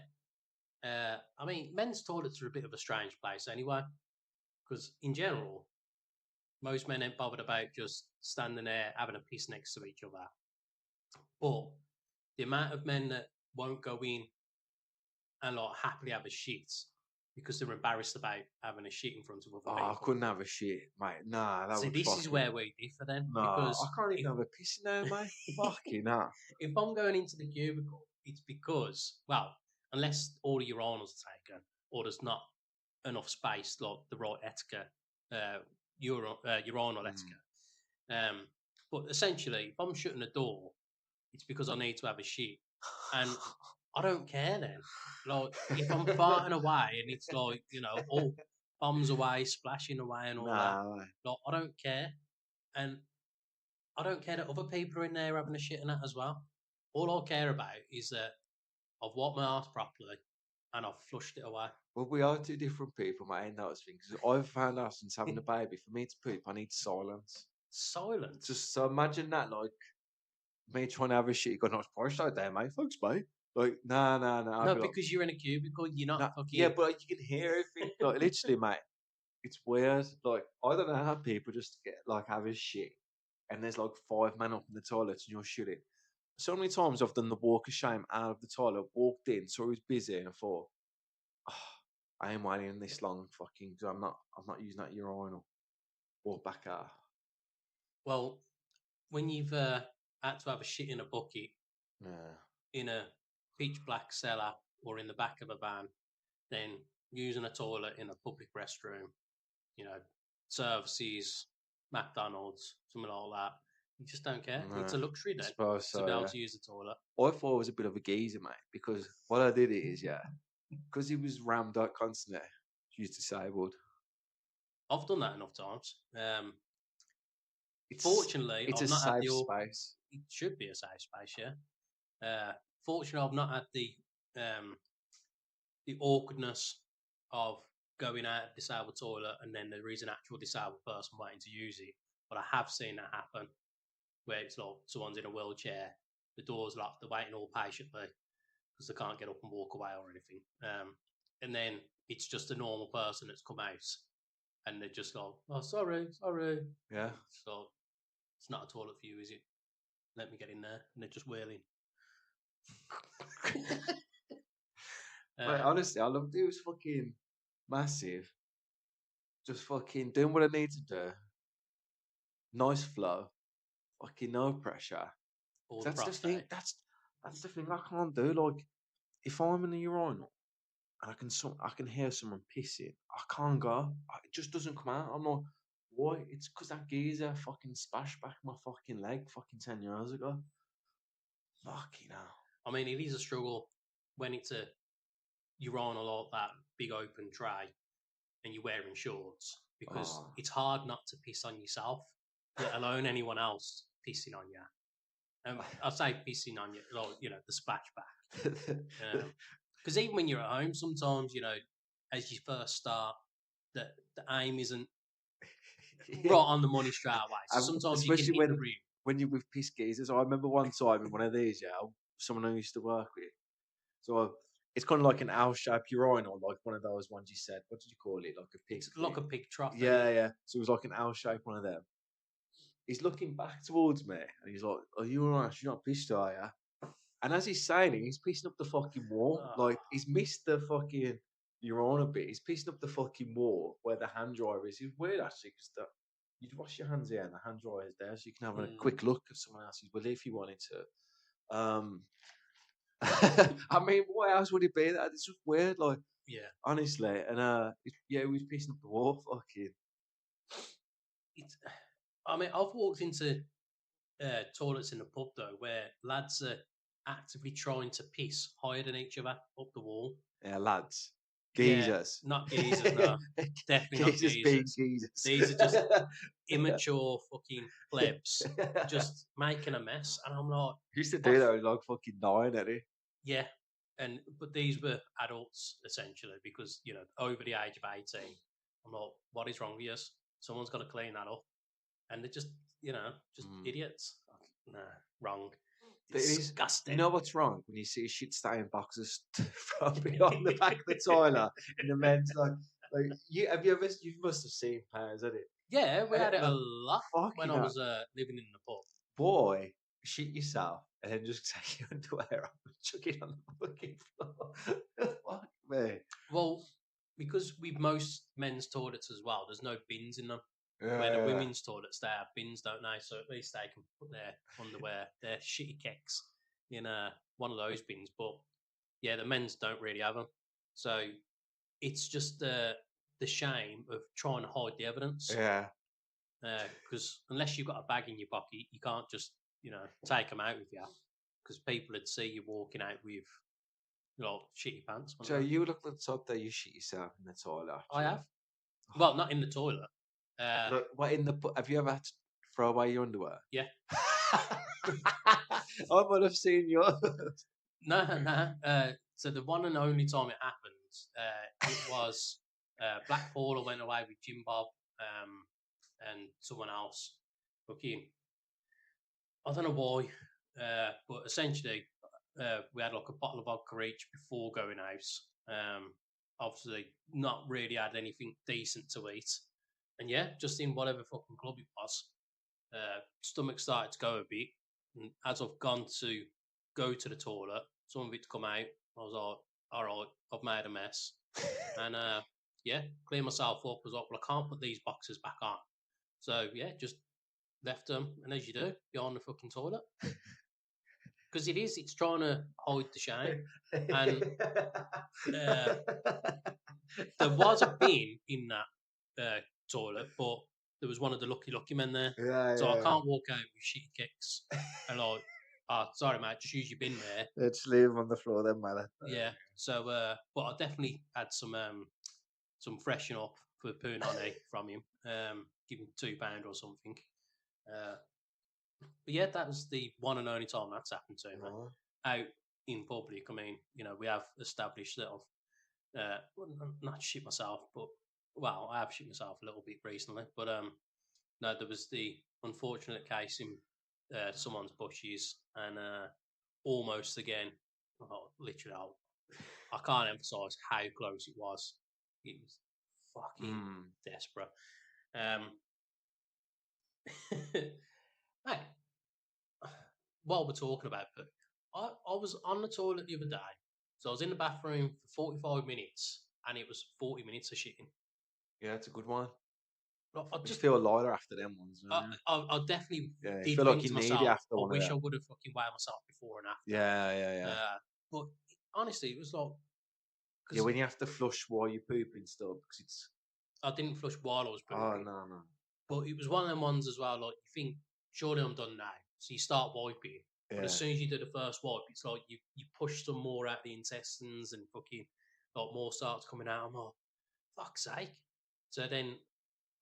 I mean, men's toilets are a bit of a strange place anyway, because in general, most men ain't bothered about just standing there having a piss next to each other. But the amount of men that won't go in and like happily have a shit because they're embarrassed about having a shit in front of other Oh, I people. couldn't have a shit, mate. Nah, that See, would this fucking... is where we differ then. Nah, Because I can't even have a piss now, mate. Fucking hell. if I'm going into the cubicle, it's because, well, unless all of your urinals are taken or there's not enough space, like the right etiquette, urinal etiquette. But essentially, if I'm shutting a door, it's because I need to have a shit. And I don't care then. Like, if I'm farting away and it's like, all bombs away, splashing away and all that, Nah, mate. like, I don't care. And I don't care that other people are in there having a shit and that as well. All I care about is that I've wiped my ass properly and I've flushed it away. Well, we are two different people, mate. Ain't that thing? Because I've found out since having a baby, for me to poop, I need silence. Silence. Just so imagine that, like me trying to have a shit. You got not price like there, mate. Thanks, mate. Like, nah. No, because you're in a cubicle, you're not fucking. Yeah, but like, you can hear everything. Like, literally, mate. It's weird. Like, I don't know how people just get like have a shit, and there's like 5 men up in the toilet, and you're shitting. So many times I've done the walk of shame out of the toilet, walked in, saw he was busy, and I thought, oh, I ain't waiting this long, fucking, because I'm not using that urinal. Walk back out. Well, when you've had to have a shit in a bucket, Yeah. in a pitch black cellar, or in the back of a van, then using a toilet in a public restroom, services, McDonald's, something like that, you just don't care. No, It's a luxury I then suppose to so, be able yeah. to use the toilet. I thought I was a bit of a geezer, mate, because what I did is, yeah, because he was rammed out constantly, he was disabled. I've done that enough times. It's Fortunately, it's I've a not had safe the. space. It should be a safe space, yeah. Fortunately, I've not had the awkwardness of going out of disabled toilet and then there is an actual disabled person waiting to use it. But I have seen that happen where it's like someone's in a wheelchair, the door's locked, they're waiting all patiently because they can't get up and walk away or anything. And then it's just a normal person that's come out and they're just like, oh, sorry. Yeah. So it's not a toilet for you, is it? Let me get in there. And they're just wailing. Mate, honestly, I loved it. It was fucking massive. Just fucking doing what I need to do. Nice flow. Fucking no pressure. All That's the thing. prostate. That's the thing I can't do. Like, if I'm in a urinal and I can hear someone pissing, I can't go. It just doesn't come out. I'm like, why? It's because that geezer fucking splashed back my fucking leg fucking 10 years ago. Fucking hell. I mean, it is a struggle when you're on a lot that big open tray and you're wearing shorts because it's hard not to piss on yourself, let alone anyone else pissing on you. I say pissing on you, like, the splashback. Because even when you're at home, sometimes, as you first start, the aim isn't right on the money straight away. So sometimes you can hit the rim. When you're with piss geezers. I remember one time in one of these, yeah, someone I used to work with. So it's kind of like an L-shaped urinal, like one of those ones you said. What did you call it? Like a pig? It's like a pig trough. Yeah. So it was like an L-shaped one of them. He's looking back towards me and he's like, "Are you alright? You're not pissed, are you?" And as he's saying it, he's pissing up the fucking wall. Like, he's missed the fucking urinal bit. He's pissing up the fucking wall where the hand dryer is. It's weird, actually, because you'd wash your hands here and the hand dryer is there, so you can have a quick look at someone else's willy if you wanted to. I mean, what else would it be? That it's just weird, like, Yeah. honestly. And he was pissing up the wall, fucking. I mean, I've walked into toilets in the pub though, where lads are actively trying to piss higher than each other up the wall. Yeah, lads. Geezers. Yeah, not geezers, no. Definitely not geezers. Being geezers. These are just immature fucking plebs just making a mess. And I'm like... He used to do that with like fucking 9, didn't he? Yeah. But these were adults, essentially, because, over the age of 18. I'm like, what is wrong with you? Someone's got to clean that up, and they're just idiots. Nah, wrong. It is. Disgusting. You know what's wrong when you see shit stain boxes from behind the back of the toilet in the men's like you must have seen pairs, haven't it? Yeah, we had it a Like, lot when I was living in the pub. Boy, shit yourself and then just take your underwear off and chuck it on the fucking floor. Fuck me. Well, because with most men's toilets as well, there's no bins in them. Where the women's toilets, they have bins, don't they? So at least they can put their underwear, their shitty kicks, in one of those bins. But yeah, the men's don't really have them. So it's just the shame of trying to hide the evidence. Yeah. Because unless you've got a bag in your pocket, you can't just take them out with you. Because people would see you walking out with shitty pants. So you look at the top there, you shit yourself in the toilet. I have. Well, not in the toilet. Look, have you ever had to throw away your underwear? Yeah. I might have seen yours. No. So the one and only time it happened, it was Black Paula went away with Jim Bob and someone else. Fucking, I don't know why, but essentially we had like a bottle of vodka each before going out. Obviously, not really had anything decent to eat, and yeah, just in whatever fucking club it was, stomach started to go a bit. And as I've gone to go to the toilet, some of it to come out, I was like, all right, I've made a mess. And yeah, clean myself up. I was like, well, I can't put these boxes back on. So yeah, just left them. And as you do, behind the fucking toilet. Because it's trying to hide the shame. And there was a bin in that toilet, but there was one of the lucky men there. So I can't walk out with shitty kicks. And like, sorry, mate, just use your bin there. Let's leave them on the floor then, mate. Yeah. So, but I definitely had some freshen up for Punani from him. Give him £2 or something. But yeah, that was the one and only time that's happened to me. Out in public, I mean, we have established that I've not shit myself, but well, I have shit myself a little bit recently. But no, there was the unfortunate case in someone's bushes, and almost again. Literally, I can't emphasize how close it was. It was fucking desperate. Hey, while we're talking about it, I was on the toilet the other day. So I was in the bathroom for 45 minutes, and it was 40 minutes of shitting. Yeah, it's a good one. I just feel lighter after them ones. I definitely did feel like think you to need myself, it after I one of wish I them. would have fucking weighed myself before and after. Yeah. But honestly, it was like... Yeah, when you have to flush while you're pooping still, because it's... I didn't flush while I was pooping. Oh, no. But it was one of them ones as well, like, you think, surely I'm done now. So you start wiping. Yeah. But as soon as you do the first wipe, it's like you push some more out the intestines and fucking, like, more starts coming out. I'm like, fuck's sake. So then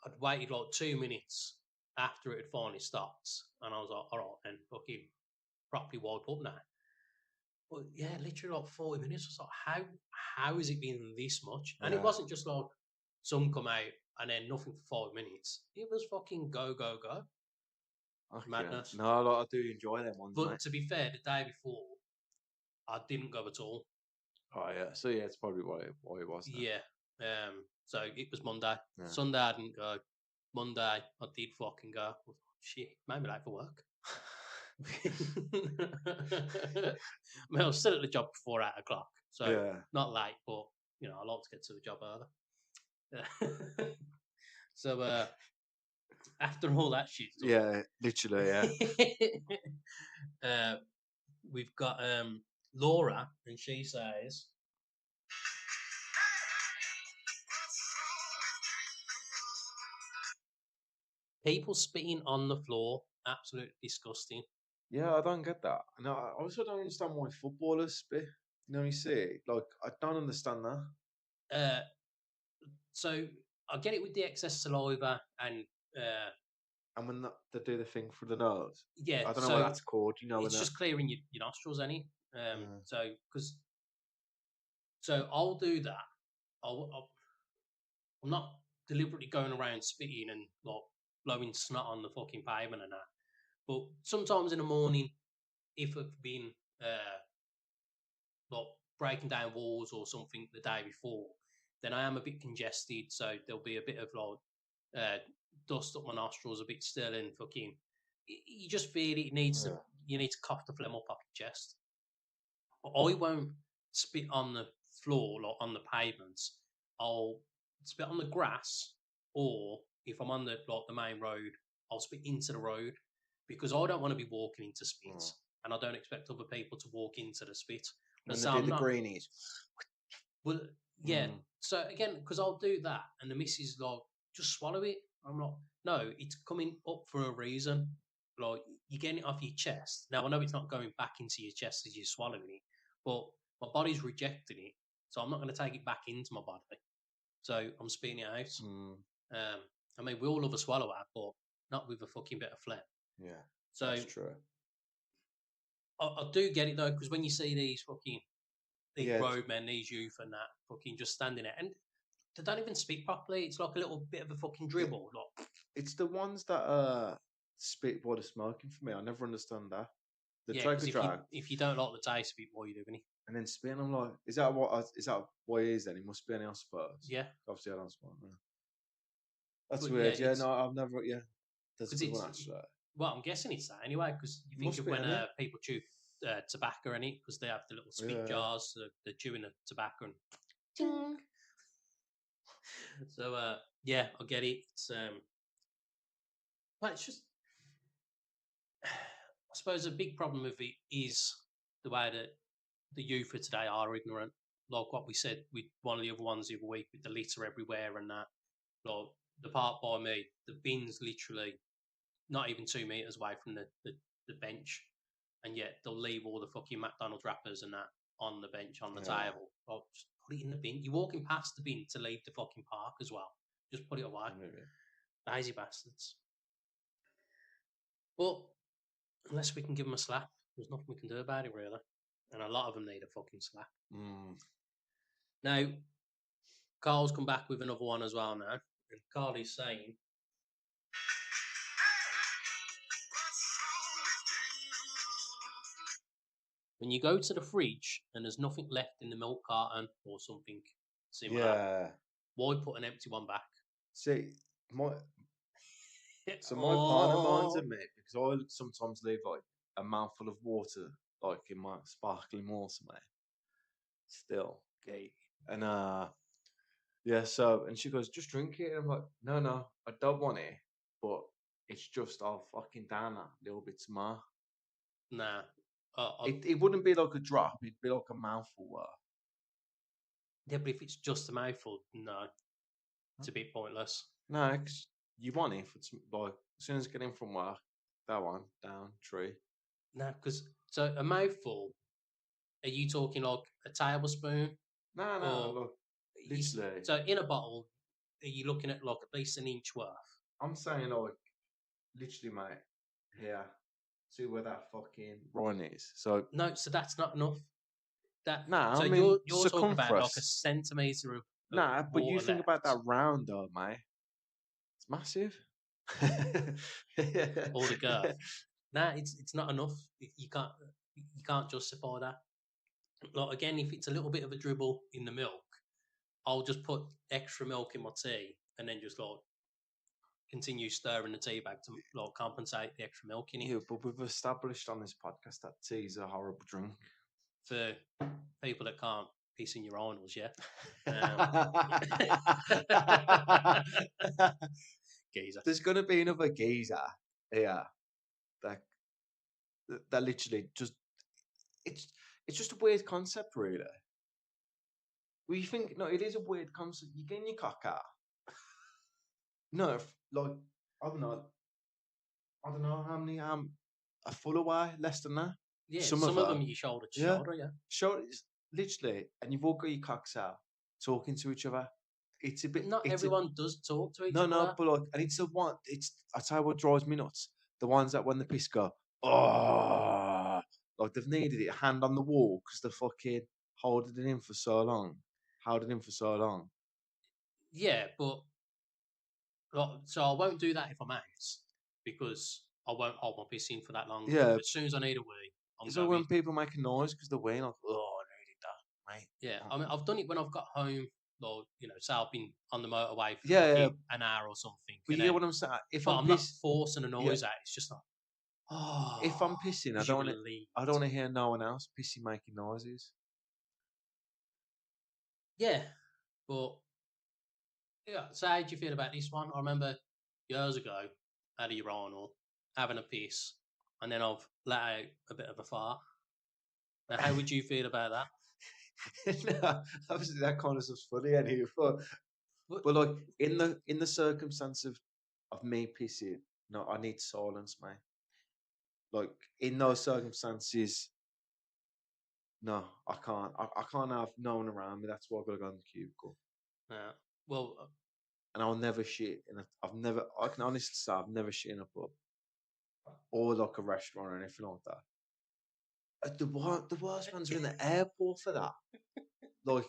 I'd waited like 2 minutes after it had finally stopped. And I was like, all right, then fucking properly wipe up now. But yeah, literally like 40 minutes. I was like, how has it been this much? And it wasn't just like some come out and then nothing for 5 minutes. It was fucking go. Okay. Madness. No, I do enjoy them ones, But mate. to be fair, the day before, I didn't go at all. Oh, yeah. So, yeah, it's probably why it was. Then. Yeah. So it was Monday. Yeah. Sunday, I didn't go. Monday, I did fucking go. I was like, shit, made me late for work. I mean, I was still at the job before 8 o'clock. So not late, but, I like to get to the job early. So after all that shit. Yeah, literally, yeah. We've got Laura, and she says, people spitting on the floor, absolutely disgusting. Yeah, I don't get that. No, I also don't understand why footballers spit. You see, like, I don't understand that. So I get it with the excess saliva and when they do the thing for the nose. Yeah, I don't know what that's called. It's just clearing your nostrils, any. So I'll do that. I'm not deliberately going around spitting and like blowing snot on the fucking pavement and that. But sometimes in the morning, if I've been like breaking down walls or something the day before, then I am a bit congested. So there'll be a bit of like dust up my nostrils, a bit still, and fucking. You just feel it needs to. You need to cough the phlegm up off your chest. But I won't spit on the floor, like on the pavements. I'll spit on the grass, or if I'm on the main road, I'll spit into the road because I don't want to be walking into spit, and I don't expect other people to walk into the spit. When So they do I'm the not. greenies. Well, yeah. So again, because I'll do that, and the missus like just swallow it. I'm like, no, it's coming up for a reason. Like you're getting it off your chest. Now I know it's not going back into your chest as you're swallowing it, but my body's rejecting it, so I'm not going to take it back into my body. So I'm spitting it out. I mean, we all love a swallower, but not with a fucking bit of phlegm. Yeah, so that's true. I do get it though, because when you see these Yeah, roadmen, these youth, and that fucking just standing there, and they don't even speak properly. It's like a little bit of a fucking dribble. Like it's the ones that spit by the smoking for me. I never understand that. The yeah, drag because a drag, if you don't like the taste of it, what are you doing? and then spit. I'm like, is that what it is? Then it must be any, I suppose. Yeah, Obviously, I don't smoke. Yeah. That's but weird. yeah, Yeah, no, I've never. Yeah, that's a good one it's actually. well, I'm guessing it's that anyway, because you think Must of be, when innit? people chew tobacco in it, because they have the little spit Yeah. jars, so they're chewing the tobacco and ting. So yeah, I get it. But it's just, I suppose a big problem with it is the way that the youth of today are ignorant. Like what we said with one of the other ones the other week with the litter everywhere and that. Like the part by me, the bin's literally not even 2 meters away from the bench, and yet they'll leave all the fucking McDonald's wrappers and that on the bench on the table. Like, just put it in the bin. You're walking past the bin to leave the fucking park as well. Just put it away. Lazy bastards. But unless we can give them a slap, there's nothing we can do about it really. And a lot of them need a fucking slap. Now, Carl's come back with another one as well now. And Carl is saying, when you go to the fridge and there's nothing left in the milk carton or something similar, why put an empty one back? See, my partner minds at me because I sometimes leave like a mouthful of water, like in my sparkling water, mate. Still, gay. And yeah. So, and she goes, "Just drink it." And I'm like, "No, I don't want it, but it's just I'll fucking down that little bit more." Nah. It wouldn't be like a drop; it'd be like a mouthful worth. Yeah, but if it's just a mouthful, no, it's a bit pointless. No, because you want it for like as soon as you get in from work, that one down tree. No, because so a mouthful. Are you talking like a tablespoon? No, look, literally. So in a bottle, are you looking at like at least an inch worth? I'm saying like literally, mate. Here, see where that fucking run is. So no, so that's not enough. That I mean, you're talking about like a centimetre of but you think left. about that round though, mate. It's massive. All the girth. Nah, it's not enough. You can't justify that. Like again, if it's a little bit of a dribble in the milk, I'll just put extra milk in my tea and then just like continue stirring the tea bag to like compensate the extra milk in it. Yeah, but we've established on this podcast that tea is a horrible drink. For people that can't piss in your urinals, yeah. Geezer. There's going to be another geezer here that literally just it's just a weird concept, really. Well, you think no, it is a weird concept. You're getting your cock out. No, like I don't know how many a full away, less than that. Yeah, some of them you shoulder to shoulder, yeah. Shoulders, literally, and you've all got your cocks out, talking to each other. It's a bit. Not everyone does talk to each other. No, but like, and it's the one. I tell you what drives me nuts. The ones that when the piss go, oh, like they've needed it, hand on the wall because they're fucking holding it in for so long. Held it in for so long. Yeah, but So I won't do that if I'm out because I won't hold my piss in for that long. Yeah. As soon as I need a wee, I'm So going. when people make a noise because they're weeing, like, oh, I needed that, mate. Yeah, I mean, I've done it when I've got home, or say I've been on the motorway for Yeah, yeah. an hour or something. But you get what I'm saying? But I'm not forcing a noise out. It's just like, if I'm pissing, I don't want to hear no one else pissing making noises. Yeah, but yeah. So how do you feel about this one? I remember years ago at a urinal having a piss, and then I've let out a bit of a fart. Now, how would you feel about that? No, obviously that kind of stuff's funny anyway. But like in the circumstance of me pissing, no, I need silence, mate. Like in those circumstances, no, I can't. I can't have no one around me. That's why I've got to go in the cubicle. Yeah. Well, And I'll never shit. I can honestly say I've never shit in a pub or like a restaurant or anything like that. The worst ones are in the airport for that. Like,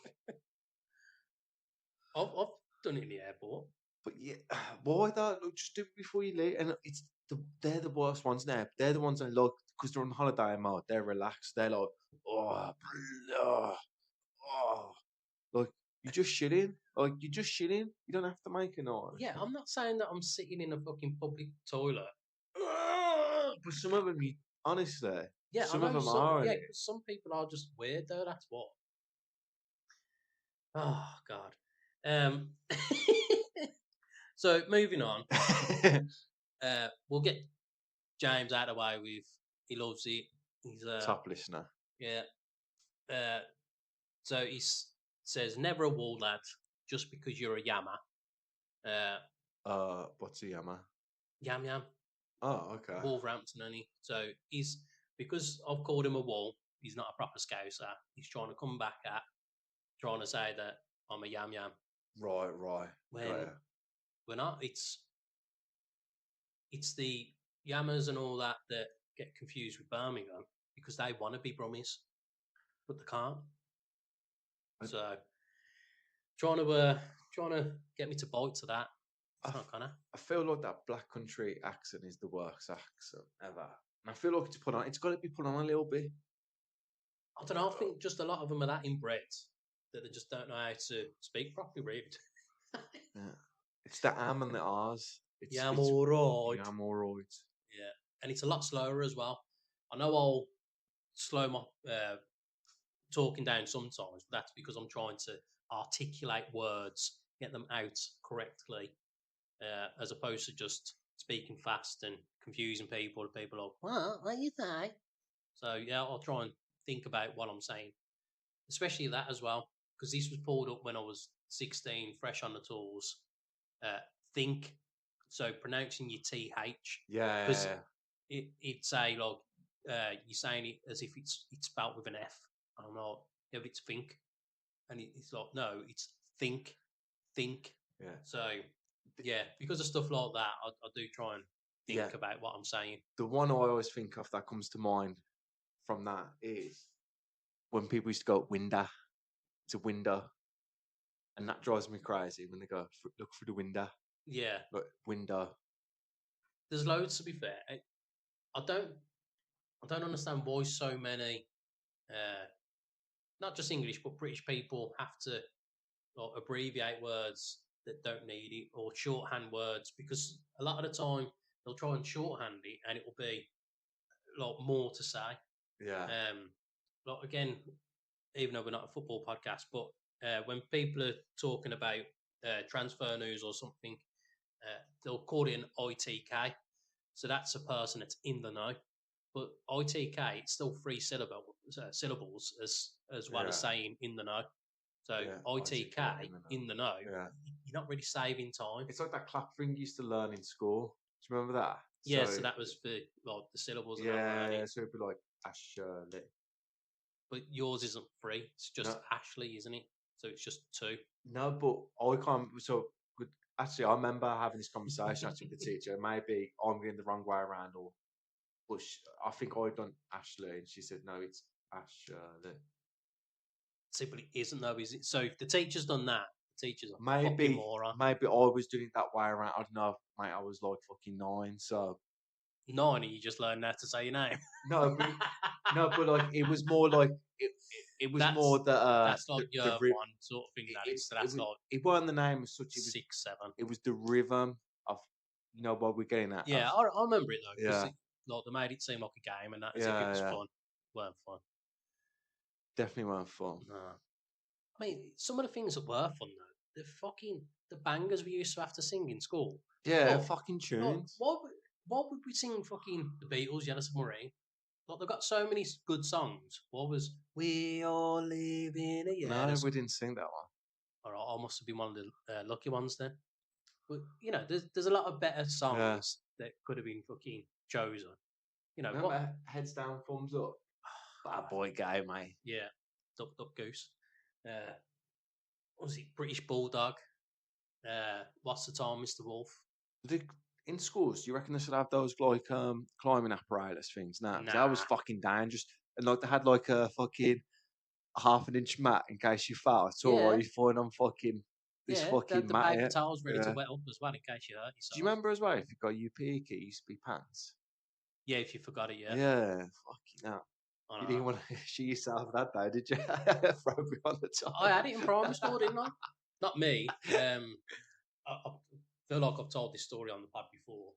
I've done it in the airport. but yeah, why that? Look, just do it before you leave. And they're the worst ones now. They're the ones that look because they're on holiday mode. They're relaxed. They're like, oh, oh, like you're just shitting. Like you're just shitting. You don't have to make a noise. Yeah, I'm not saying that I'm sitting in a fucking public toilet. But some of them, honestly, Yeah, some I of know them some. are. Yeah, some people are just weird though. That's what. Oh God. So moving on, we'll get James out of the way with. He loves it. He's Top listener. Yeah. So says never a wall lad just because you're a yammer. What's a yammer? Yam yam. Oh, okay. Wolverhampton, only. So he's because I've called him a wall. He's not a proper scouser. He's trying to come back at trying to say that I'm a yam yam. Right. When we're not. It's the yammers and all that get confused with Birmingham because they want to be Brummies, but they can't. So trying to get me to bite to that. It's not gonna. I feel like that black country accent is the worst accent ever. And I feel like it's put on. It's got to be put on a little bit. I don't know. I think just a lot of them are that inbred that they just don't know how to speak properly. Really. Yeah. It's the am and the r's. I'm all right. Yeah, I'm all right. Yeah, and it's a lot slower as well. I know I'll slow my talking down sometimes, but that's because I'm trying to articulate words, get them out correctly, as opposed to just speaking fast and confusing people. People are, what you say? So yeah, I'll try and think about what I'm saying, especially that as well, because this was pulled up when I was 16, fresh on the tools. Think, so pronouncing your TH. Yeah. Because it's a like you're saying it as if it's spelt with an F. I'm not. Yeah, but it's think, and it's like no, it's think. Yeah. So yeah, because of stuff like that, I do try and think about what I'm saying. The one I always think of that comes to mind from that is when people used to go window. It's a window. And that drives me crazy when they go, look through the window. Yeah. Look, window. There's loads, to be fair. I don't understand why so many, not just English, but British people have to abbreviate words that don't need it or shorthand words, because a lot of the time they'll try and shorthand it and it will be like more to say. Yeah. Like again, even though we're not a football podcast, but when people are talking about transfer news or something, they'll call it an ITK. So that's a person that's in the know. But ITK, it's still three syllables as well as saying in the know. So ITK in the know, you're not really saving time. It's like that clap thing you used to learn in school. Do you remember that? Yeah, so that was for like the syllables. Yeah, so it'd be like Ashley. But yours isn't three; it's just Ashley, isn't it? So it's just two. No, but I can't. So actually, I remember having this conversation actually with the teacher. Maybe I'm getting the wrong way around, but I think I'd done Ashley, and she said no, it's Ashley. Simply isn't though, is it? So if the teacher's done that, The teacher's a fucking maybe moron. I was doing it that way around. I don't know, mate. I was like fucking 9, so 9, you just learned how to say your name. no, but like it was more like it was more That's like the year 1 sort of thing. That is. So that's like it wasn't the name as such. It was 6, 7. it was the rhythm of what we're getting at. Yeah, Of, I remember it though because yeah, like they made it seem like a game and that as if it yeah, was yeah. fun. Weren't fun. Definitely weren't fun. No. I mean, some of the things that were fun though, the bangers we used to have to sing in school. Yeah, Like, fucking like, tunes. why would we sing fucking the Beatles, Yellow Submarine? Like they've got so many good songs. What was We All Live in a No, we didn't sing that one. All right, I must have been one of the lucky ones then. But there's a lot of better songs that could have been fucking chosen. Remember Heads Down, Thumbs Up? Bad boy guy, mate. Yeah, Duck Duck Goose. What was it? British Bulldog. What's the time, Mr. Wolf? In schools, do you reckon they should have those like climbing apparatus things now? Because that was Nah. fucking dangerous. And like they had like a fucking half an inch mat in case you fell. It's all right, you're falling on fucking this fucking the mat paper here. towels ready to Yeah. wet up as well in case you hurt yourself. Do you remember as well if you got your PE kit, it used to be pants? Yeah, if you forgot it, yeah. Yeah, fucking hell. You didn't want to shit yourself that day, did you? Throw me on the top. I had it in primary school, didn't I? Not me. I feel like I've told this story on the pod before.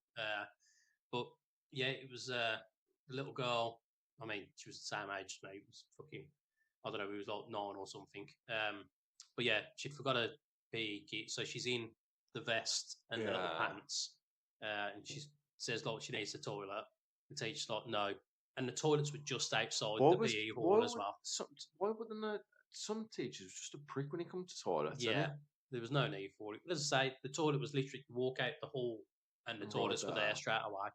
But yeah, it was a little girl. I mean, she was the same age as me. It was fucking, I don't know, it was like 9 or something. But yeah, she'd forgot a PE kit, so she's in the vest and the little pants. And she says like she needs the toilet. The teacher's like, no. And the toilets were just outside the PE hall as well. Why wouldn't some teachers just a prick when it comes to toilets? Yeah, there was no need for it. But as I say, the toilet was literally walk out the hall and the toilets were there straight away.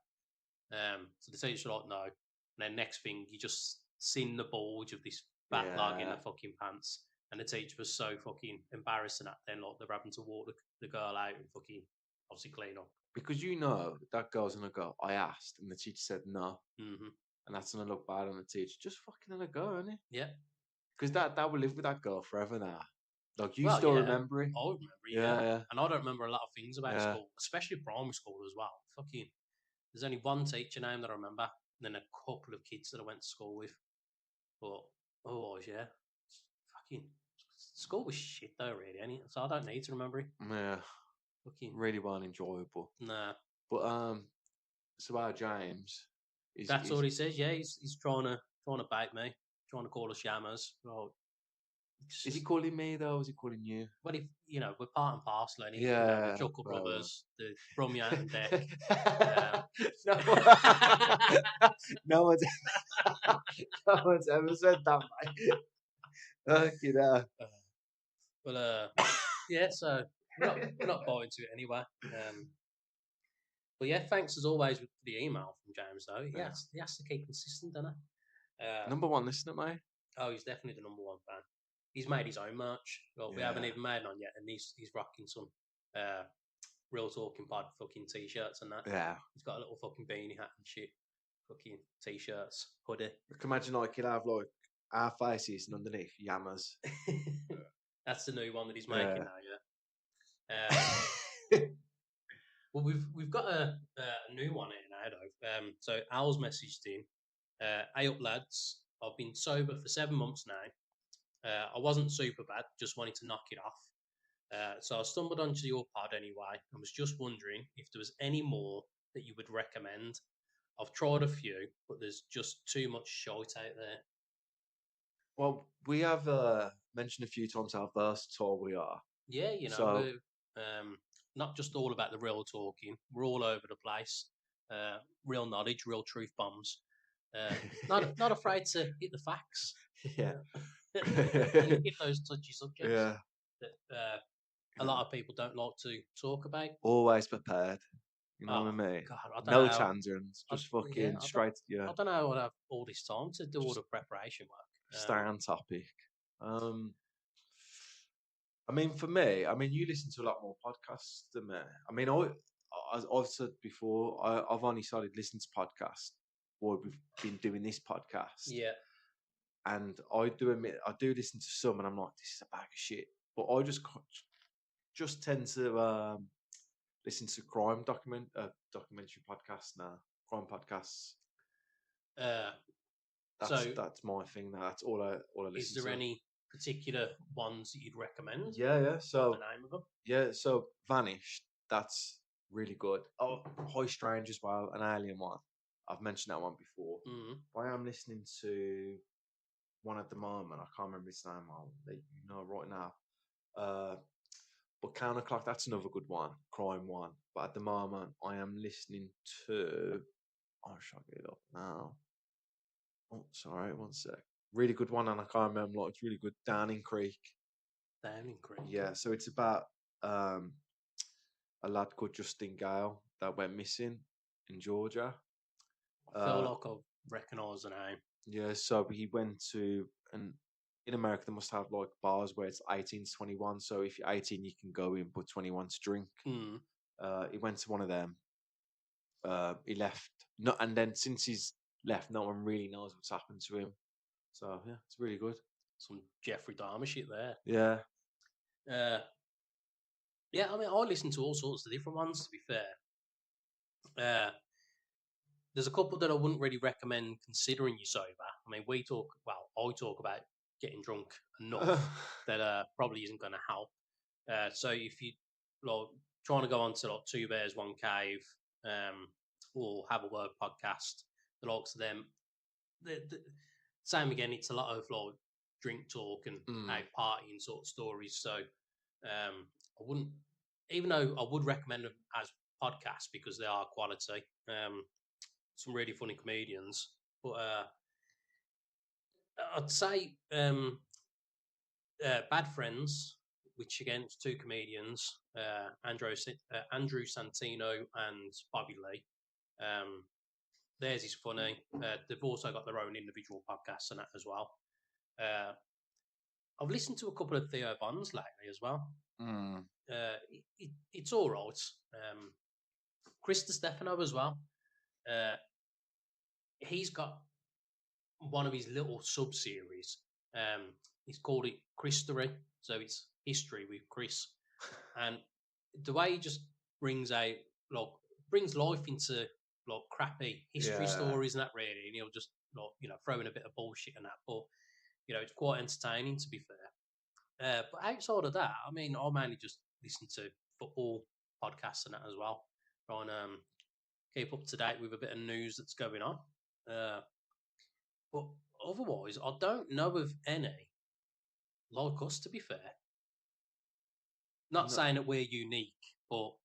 So the teacher's like, no. And then next thing, you just seen the bulge of this backlog in the fucking pants. And the teacher was so fucking embarrassing at then, like they're having to walk the girl out and fucking obviously clean up. Because that girl's gonna go, I asked, and the teacher said no. Mm-hmm. And that's gonna look bad on the teacher. Just fucking let her go, isn't it? Yeah. Because that will live with that girl forever now. Like you still remember it. I remember it, yeah. And I don't remember a lot of things about Yeah. school, especially primary school as well. Fucking, there's only one teacher name that I remember, and then a couple of kids that I went to school with. But otherwise, yeah, fucking school was shit though, really. So I don't need to remember it. Yeah. Fucking Really weren't enjoyable. nah. But so our James, That's all he says. Yeah, he's trying to bait me, trying to call us yammers. Well, is he calling me though? Or is he calling you? Well, if we're part and parcel, and Yeah, the Chuckle Brothers, the Brumya and Deck. No one's ever said that, mate. You know. Well, yeah. So we're not biting to it anyway. But yeah, thanks as always for the email from James. Though he has to keep consistent, doesn't he? Number one listener, mate. Oh, he's definitely the number one fan. He's made his own merch. Well, we haven't even made none yet, and he's rocking some Real Talking Pod fucking t-shirts and that. Yeah. He's got a little fucking beanie hat and shit. Fucking t-shirts, hoodie. I can imagine like he'll have like our faces and underneath yammers. That's the new one that he's making now, yeah. Well, we've got a new one here now, though. So Al's messaged in. Hey up, lads. I've been sober for 7 months now. I wasn't super bad, just wanted to knock it off. So I stumbled onto your pod anyway. I was just wondering if there was any more that you would recommend. I've tried a few, but there's just too much shite out there. Well, we have mentioned a few times how versatile we are. Yeah, we're not just all about the real talking. We're all over the place. Real knowledge, real truth bombs. Not afraid to hit the facts. Yeah. Hit those touchy subjects that a lot of people don't like to talk about. Always prepared. You know what I mean? God, no tantrums, just fucking straight. I don't know how I have all this time to do all the preparation work. Stay on topic. I mean, for me, you listen to a lot more podcasts than me. I mean, I've said before, I've only started listening to podcasts while we've been doing this podcast. Yeah. And I do admit, I do listen to some, and I'm like, this is a bag of shit. But I just just tend to listen to crime documentary podcasts now. Crime podcasts. So That's my thing. Now. That's all I listen to. is there any particular ones that you'd recommend? Yeah. What's So the name of them? yeah, so Vanished. That's really good. Oh, High Strange as well, an alien one. I've mentioned that one before. Mm. But I am listening to one at the moment. I can't remember its name. I'll let you know right now. But Counterclock, that's another good one, crime one. But at the moment, I am listening to. Oh, shall I get it up now? Oh, sorry, one sec. Really good one, and I can't remember. Like, it's really good. Downing Creek. Downing Creek. Yeah, so it's about a lad called Justin Gale that went missing in Georgia. I feel like I recognise the name. Yeah, so he went to, and in America they must have like bars where it's 18 to 21. So if you're 18, you can go in, but 21 to drink. Mm. He went to one of them. He left, no, and then since he's left, no one really knows what's happened to him. So yeah, it's really good. Some Jeffrey Dahmer shit there. Yeah, Yeah, I mean, I listen to all sorts of different ones, to be fair. There's a couple that I wouldn't really recommend considering you sober. I mean, I talk about getting drunk enough that probably isn't going to help. So if you like trying to go on to like Two Bears, One Cave, or Have a Word podcast, the likes of them, the same again. It's a lot of like drink talk and partying sort of stories. So I wouldn't, even though I would recommend them as podcasts because they are quality. Some really funny comedians, but I'd say Bad Friends, which again it's two comedians, Andrew Santino and Bobby Lee. Theirs is funny. They've also got their own individual podcasts and that as well. I've listened to a couple of Theo Bonds lately as well. It's all right. Chris Stefano as well. He's got one of his little sub series. He's called it Christory, so it's history with Chris, and the way he just brings life into like crappy history stories and that really, and he'll just throw in a bit of bullshit and that, but it's quite entertaining to be fair. But outside of that, I mean, I mainly just listen to football podcasts and that as well, trying to keep up to date with a bit of news that's going on. But otherwise, I don't know of any like us, to be fair. Not saying that we're unique, but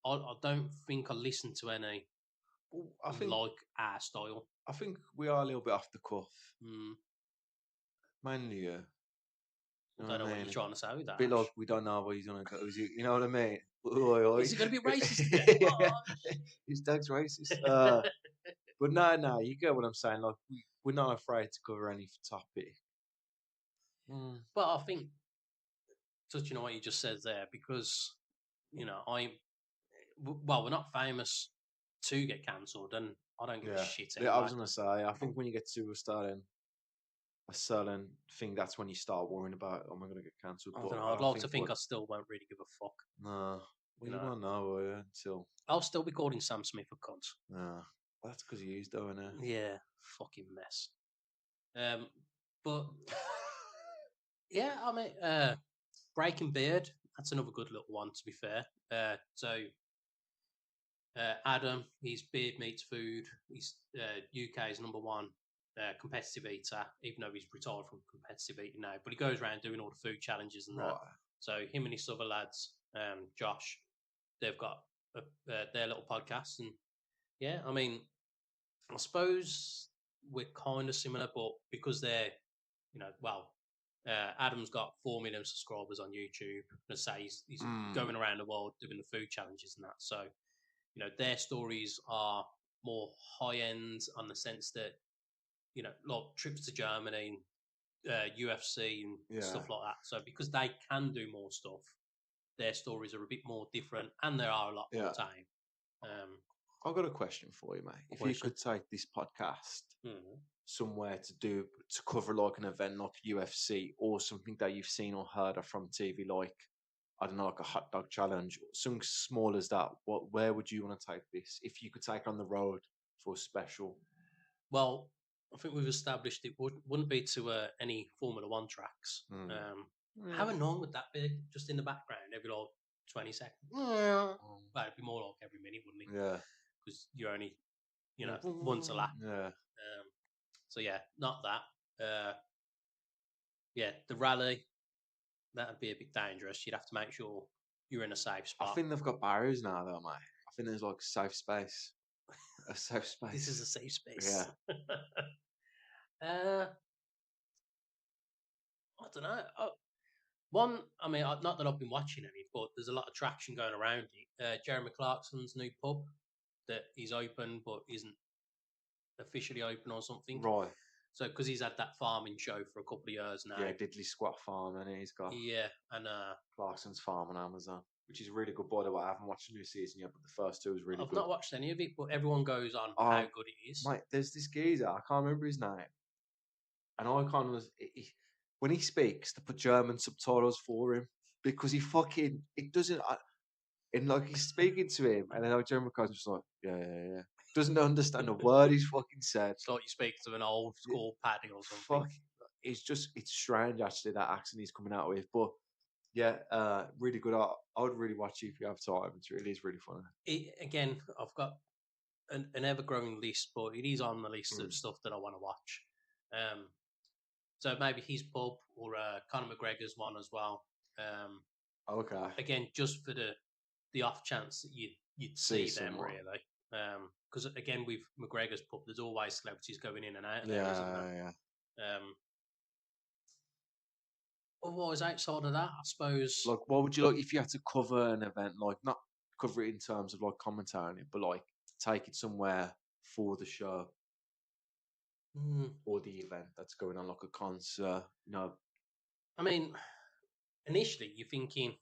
I don't think I listen to any like our style. I think we are a little bit off the cuff. Mm. Mainly, yeah. I don't know what you're trying to say with that. A bit like we don't know where he's going to go. You know what I mean? Is he going to be racist again? Yeah. His dog's racist. But no, you get what I'm saying. Like we're not afraid to cover any topic. But I think touching on what you just said there, because we're not famous to get cancelled, and I don't give a shit anyway. I was going to say, I think when you get to a certain thing, that's when you start worrying about, am I going to get cancelled? I don't know. I'd like to think I still won't really give a fuck. No. Well, you won't know until... I'll still be calling Sam Smith a cunt. No. That's because he used though, innit? Yeah. Fucking mess. But... yeah, I mean... Breaking Beard, that's another good little one, to be fair. Adam, he's Beard Meets Food. He's UK's number one competitive eater, even though he's retired from competitive eating now. But he goes around doing all the food challenges and that. So him and his other lads, Josh, they've got their little podcast. And yeah, I mean, I suppose we're kind of similar, but because they're, Adam's got 4 million subscribers on YouTube. And say he's going around the world doing the food challenges and that. So, their stories are more high end on the sense that, like trips to Germany, UFC and stuff like that. So because they can do more stuff, their stories are a bit more different and there are a lot more time. I've got a question for you, mate. If you could take this podcast somewhere to cover like an event like UFC or something that you've seen or heard of from TV, like I don't know, like a hot dog challenge, something small as that. Where would you want to take this if you could take on the road for a special? Well, I think we've established it wouldn't be to any Formula One tracks. How annoying would that be? Just in the background every like 20 seconds. Well, it'd be more like every minute, wouldn't it? Yeah. Because you're only, once a lap. Yeah. So yeah, not that. Yeah, the rally, that'd be a bit dangerous. You'd have to make sure you're in a safe I spot. think they've got barriers now, though, mate. I think there's like safe space. A safe space. This is a safe space. Yeah. I don't know. One, I mean, not that I've been watching any, but there's a lot of traction going around it. Jeremy Clarkson's new pub that is open but isn't officially open or something. Right. So, because he's had that farming show for a couple of years now. Yeah, Diddley Squat Farm, and he's got and Clarkson's Farm on Amazon, which is really good, by the way. I haven't watched the new season yet, but the first two was really I've good. not watched any of it, but everyone goes on how good it is. Mate, there's this geezer, I can't remember his name. And I kind of when he speaks, they put German subtitles for him because it doesn't. And like he's speaking to him, and then like Jeremy Clarkson's just like, yeah. Doesn't understand a word he's fucking said. It's like you speak to an old school Paddy or something. It's strange actually that accent he's coming out with, but yeah, really good. I would really watch it if you have time. It is really funny. Again, I've got an ever-growing list, but it is on the list of stuff that I want to watch. So maybe his pub or Conor McGregor's one as well. Okay. Again, just for the off chance that you'd see them really. Because again, with McGregor's pub, there's always celebrities going in and out of there, isn't there? Yeah. Otherwise, outside of that, I suppose. Like, what would you like if you had to cover an event? Like, not cover it in terms of like commentating it, but like take it somewhere for the show or the event that's going on, like a concert. I mean, initially you're thinking,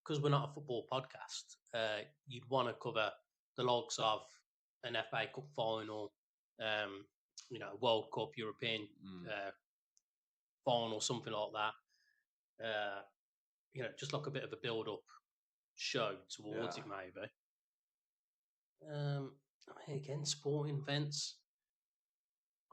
because we're not a football podcast, you'd want to cover the logs of an FA Cup final, World Cup, European final, something like that. Just like a bit of a build-up show towards it, maybe. Again, sporting events.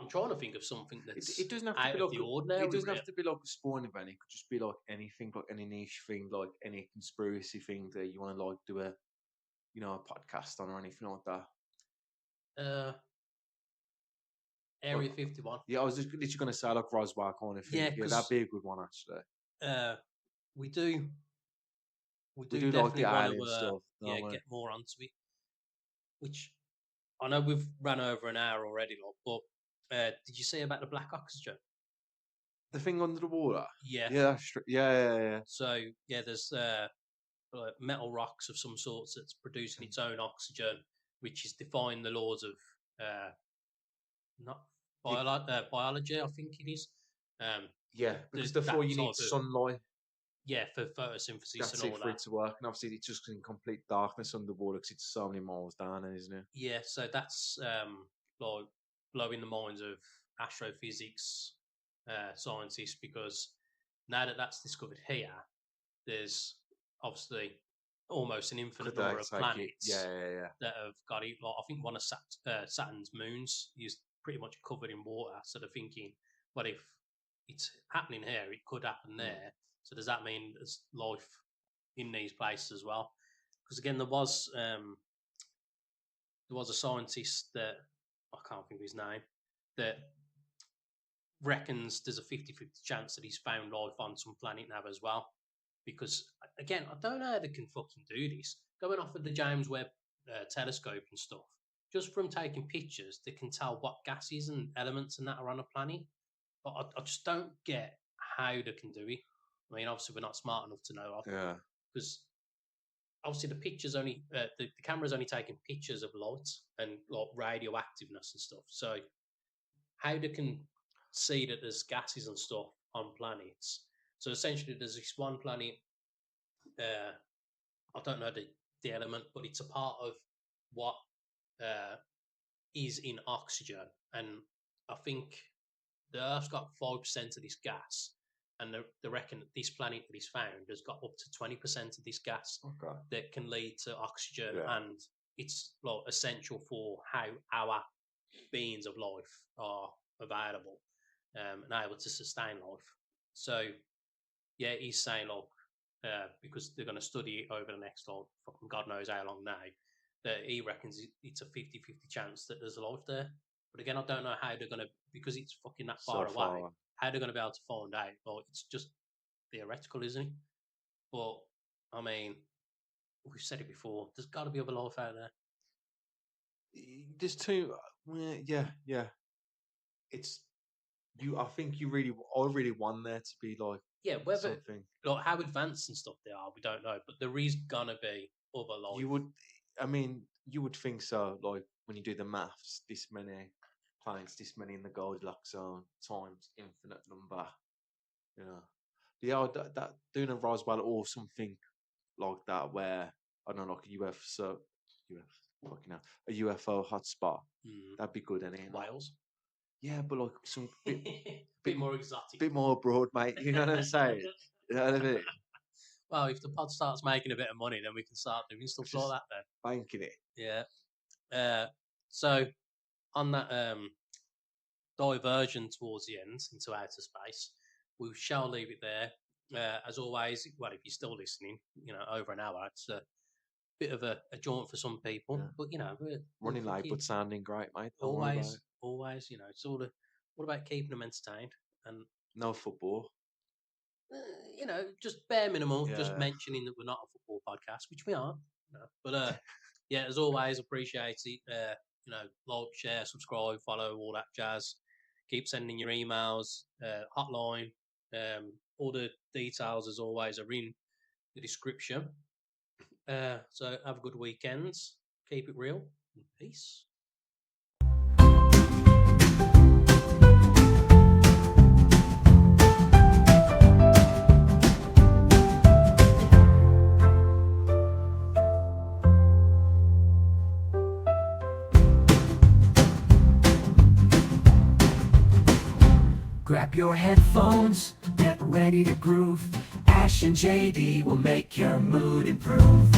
I'm trying to think of something that's it doesn't have to out be of like the ordinary. It doesn't have to be like a sporting event. It could just be like anything, like any niche thing, like any conspiracy thing that you want to like do a podcast on or anything like that. Area 51. Yeah, I was just literally going to say like Roswell kind of thing. Yeah, that'd be a good one actually. We do definitely like the alien stuff. Get more onto it. Which I know we've run over an hour already, but did you see about the black oxygen? The thing under the water? Yeah. Yeah. So, there's metal rocks of some sorts that's producing its own oxygen, which is defying the laws of biology, I think it is. Because before you need sunlight. Yeah, for photosynthesis That's and all it for it to work. And obviously it's just in complete darkness underwater because it's so many miles down, isn't it? Yeah, so that's like blowing the minds of astrophysics scientists, because now that that's discovered here, there's obviously almost an infinite number of planets that have got it. Like, I think one of Saturn's moons is pretty much covered in water. So they're thinking, but if it's happening here, it could happen there. So does that mean there's life in these places as well? Because again, there was a scientist that I can't think of his name that reckons there's a 50-50 chance that he's found life on some planet now as well. Because again, I don't know how they can fucking do this. Going off of the James Webb telescope and stuff, just from taking pictures, they can tell what gases and elements and that are on a planet. But I just don't get how they can do it. I mean, obviously we're not smart enough to know. Yeah. Because obviously the pictures only the camera's only taking pictures of light and like radioactiveness and stuff. So how they can see that there's gases and stuff on planets? So essentially, there's this one planet. I don't know the element, but it's a part of what is in oxygen, and I think the Earth's got 5% of this gas, and they reckon that this planet that is found has got up to 20% of this gas that can lead to oxygen, and it's like essential for how our beings of life are available and able to sustain life. So yeah, he's saying, look, because they're going to study it over the next, fucking God knows how long now, that he reckons it's a 50-50 chance that there's life there. But again, I don't know how they're going to, because it's fucking that far away, how they're going to be able to find out. Like, it's just theoretical, isn't it? But, I mean, we've said it before, there's got to be other life out there. There's two, yeah. It's, I think I really want there to be like, whether something. Like how advanced and stuff they are, we don't know. But there is gonna be other life. You would think so. Like when you do the maths, this many planets, this many in the Goldilocks zone times infinite number. Yeah, that doing a Roswell or something like that, where I don't know, like a UFO hotspot. That'd be good, innit? Wales. Yeah, but like some bit more exotic, bit more broad, mate. You know what I'm saying? You know what I mean? Well, if the pod starts making a bit of money, then we can start doing stuff like that. Then banking it. Yeah. So on that diversion towards the end into outer space, we shall leave it there. As always, well, if you're still listening, over an hour, it's a bit of a jaunt for some people, but we're running late but sounding great, mate. Always, it's all about keeping them entertained and no football. Just bare minimal, just mentioning that we're not a football podcast, which we aren't. But yeah, as always, appreciate it. Like, share, subscribe, follow, all that jazz. Keep sending your emails, hotline. All the details, as always, are in the description. So have a good weekend. Keep it real. And peace. Grab your headphones, get ready to groove. Ash and JD will make your mood improve.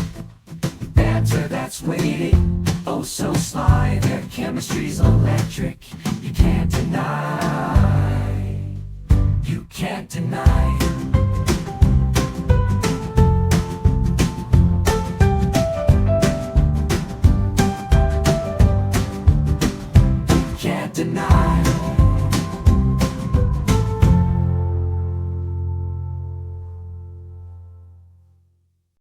Banter that's waiting, oh so sly. Their chemistry's electric, you can't deny. You can't deny.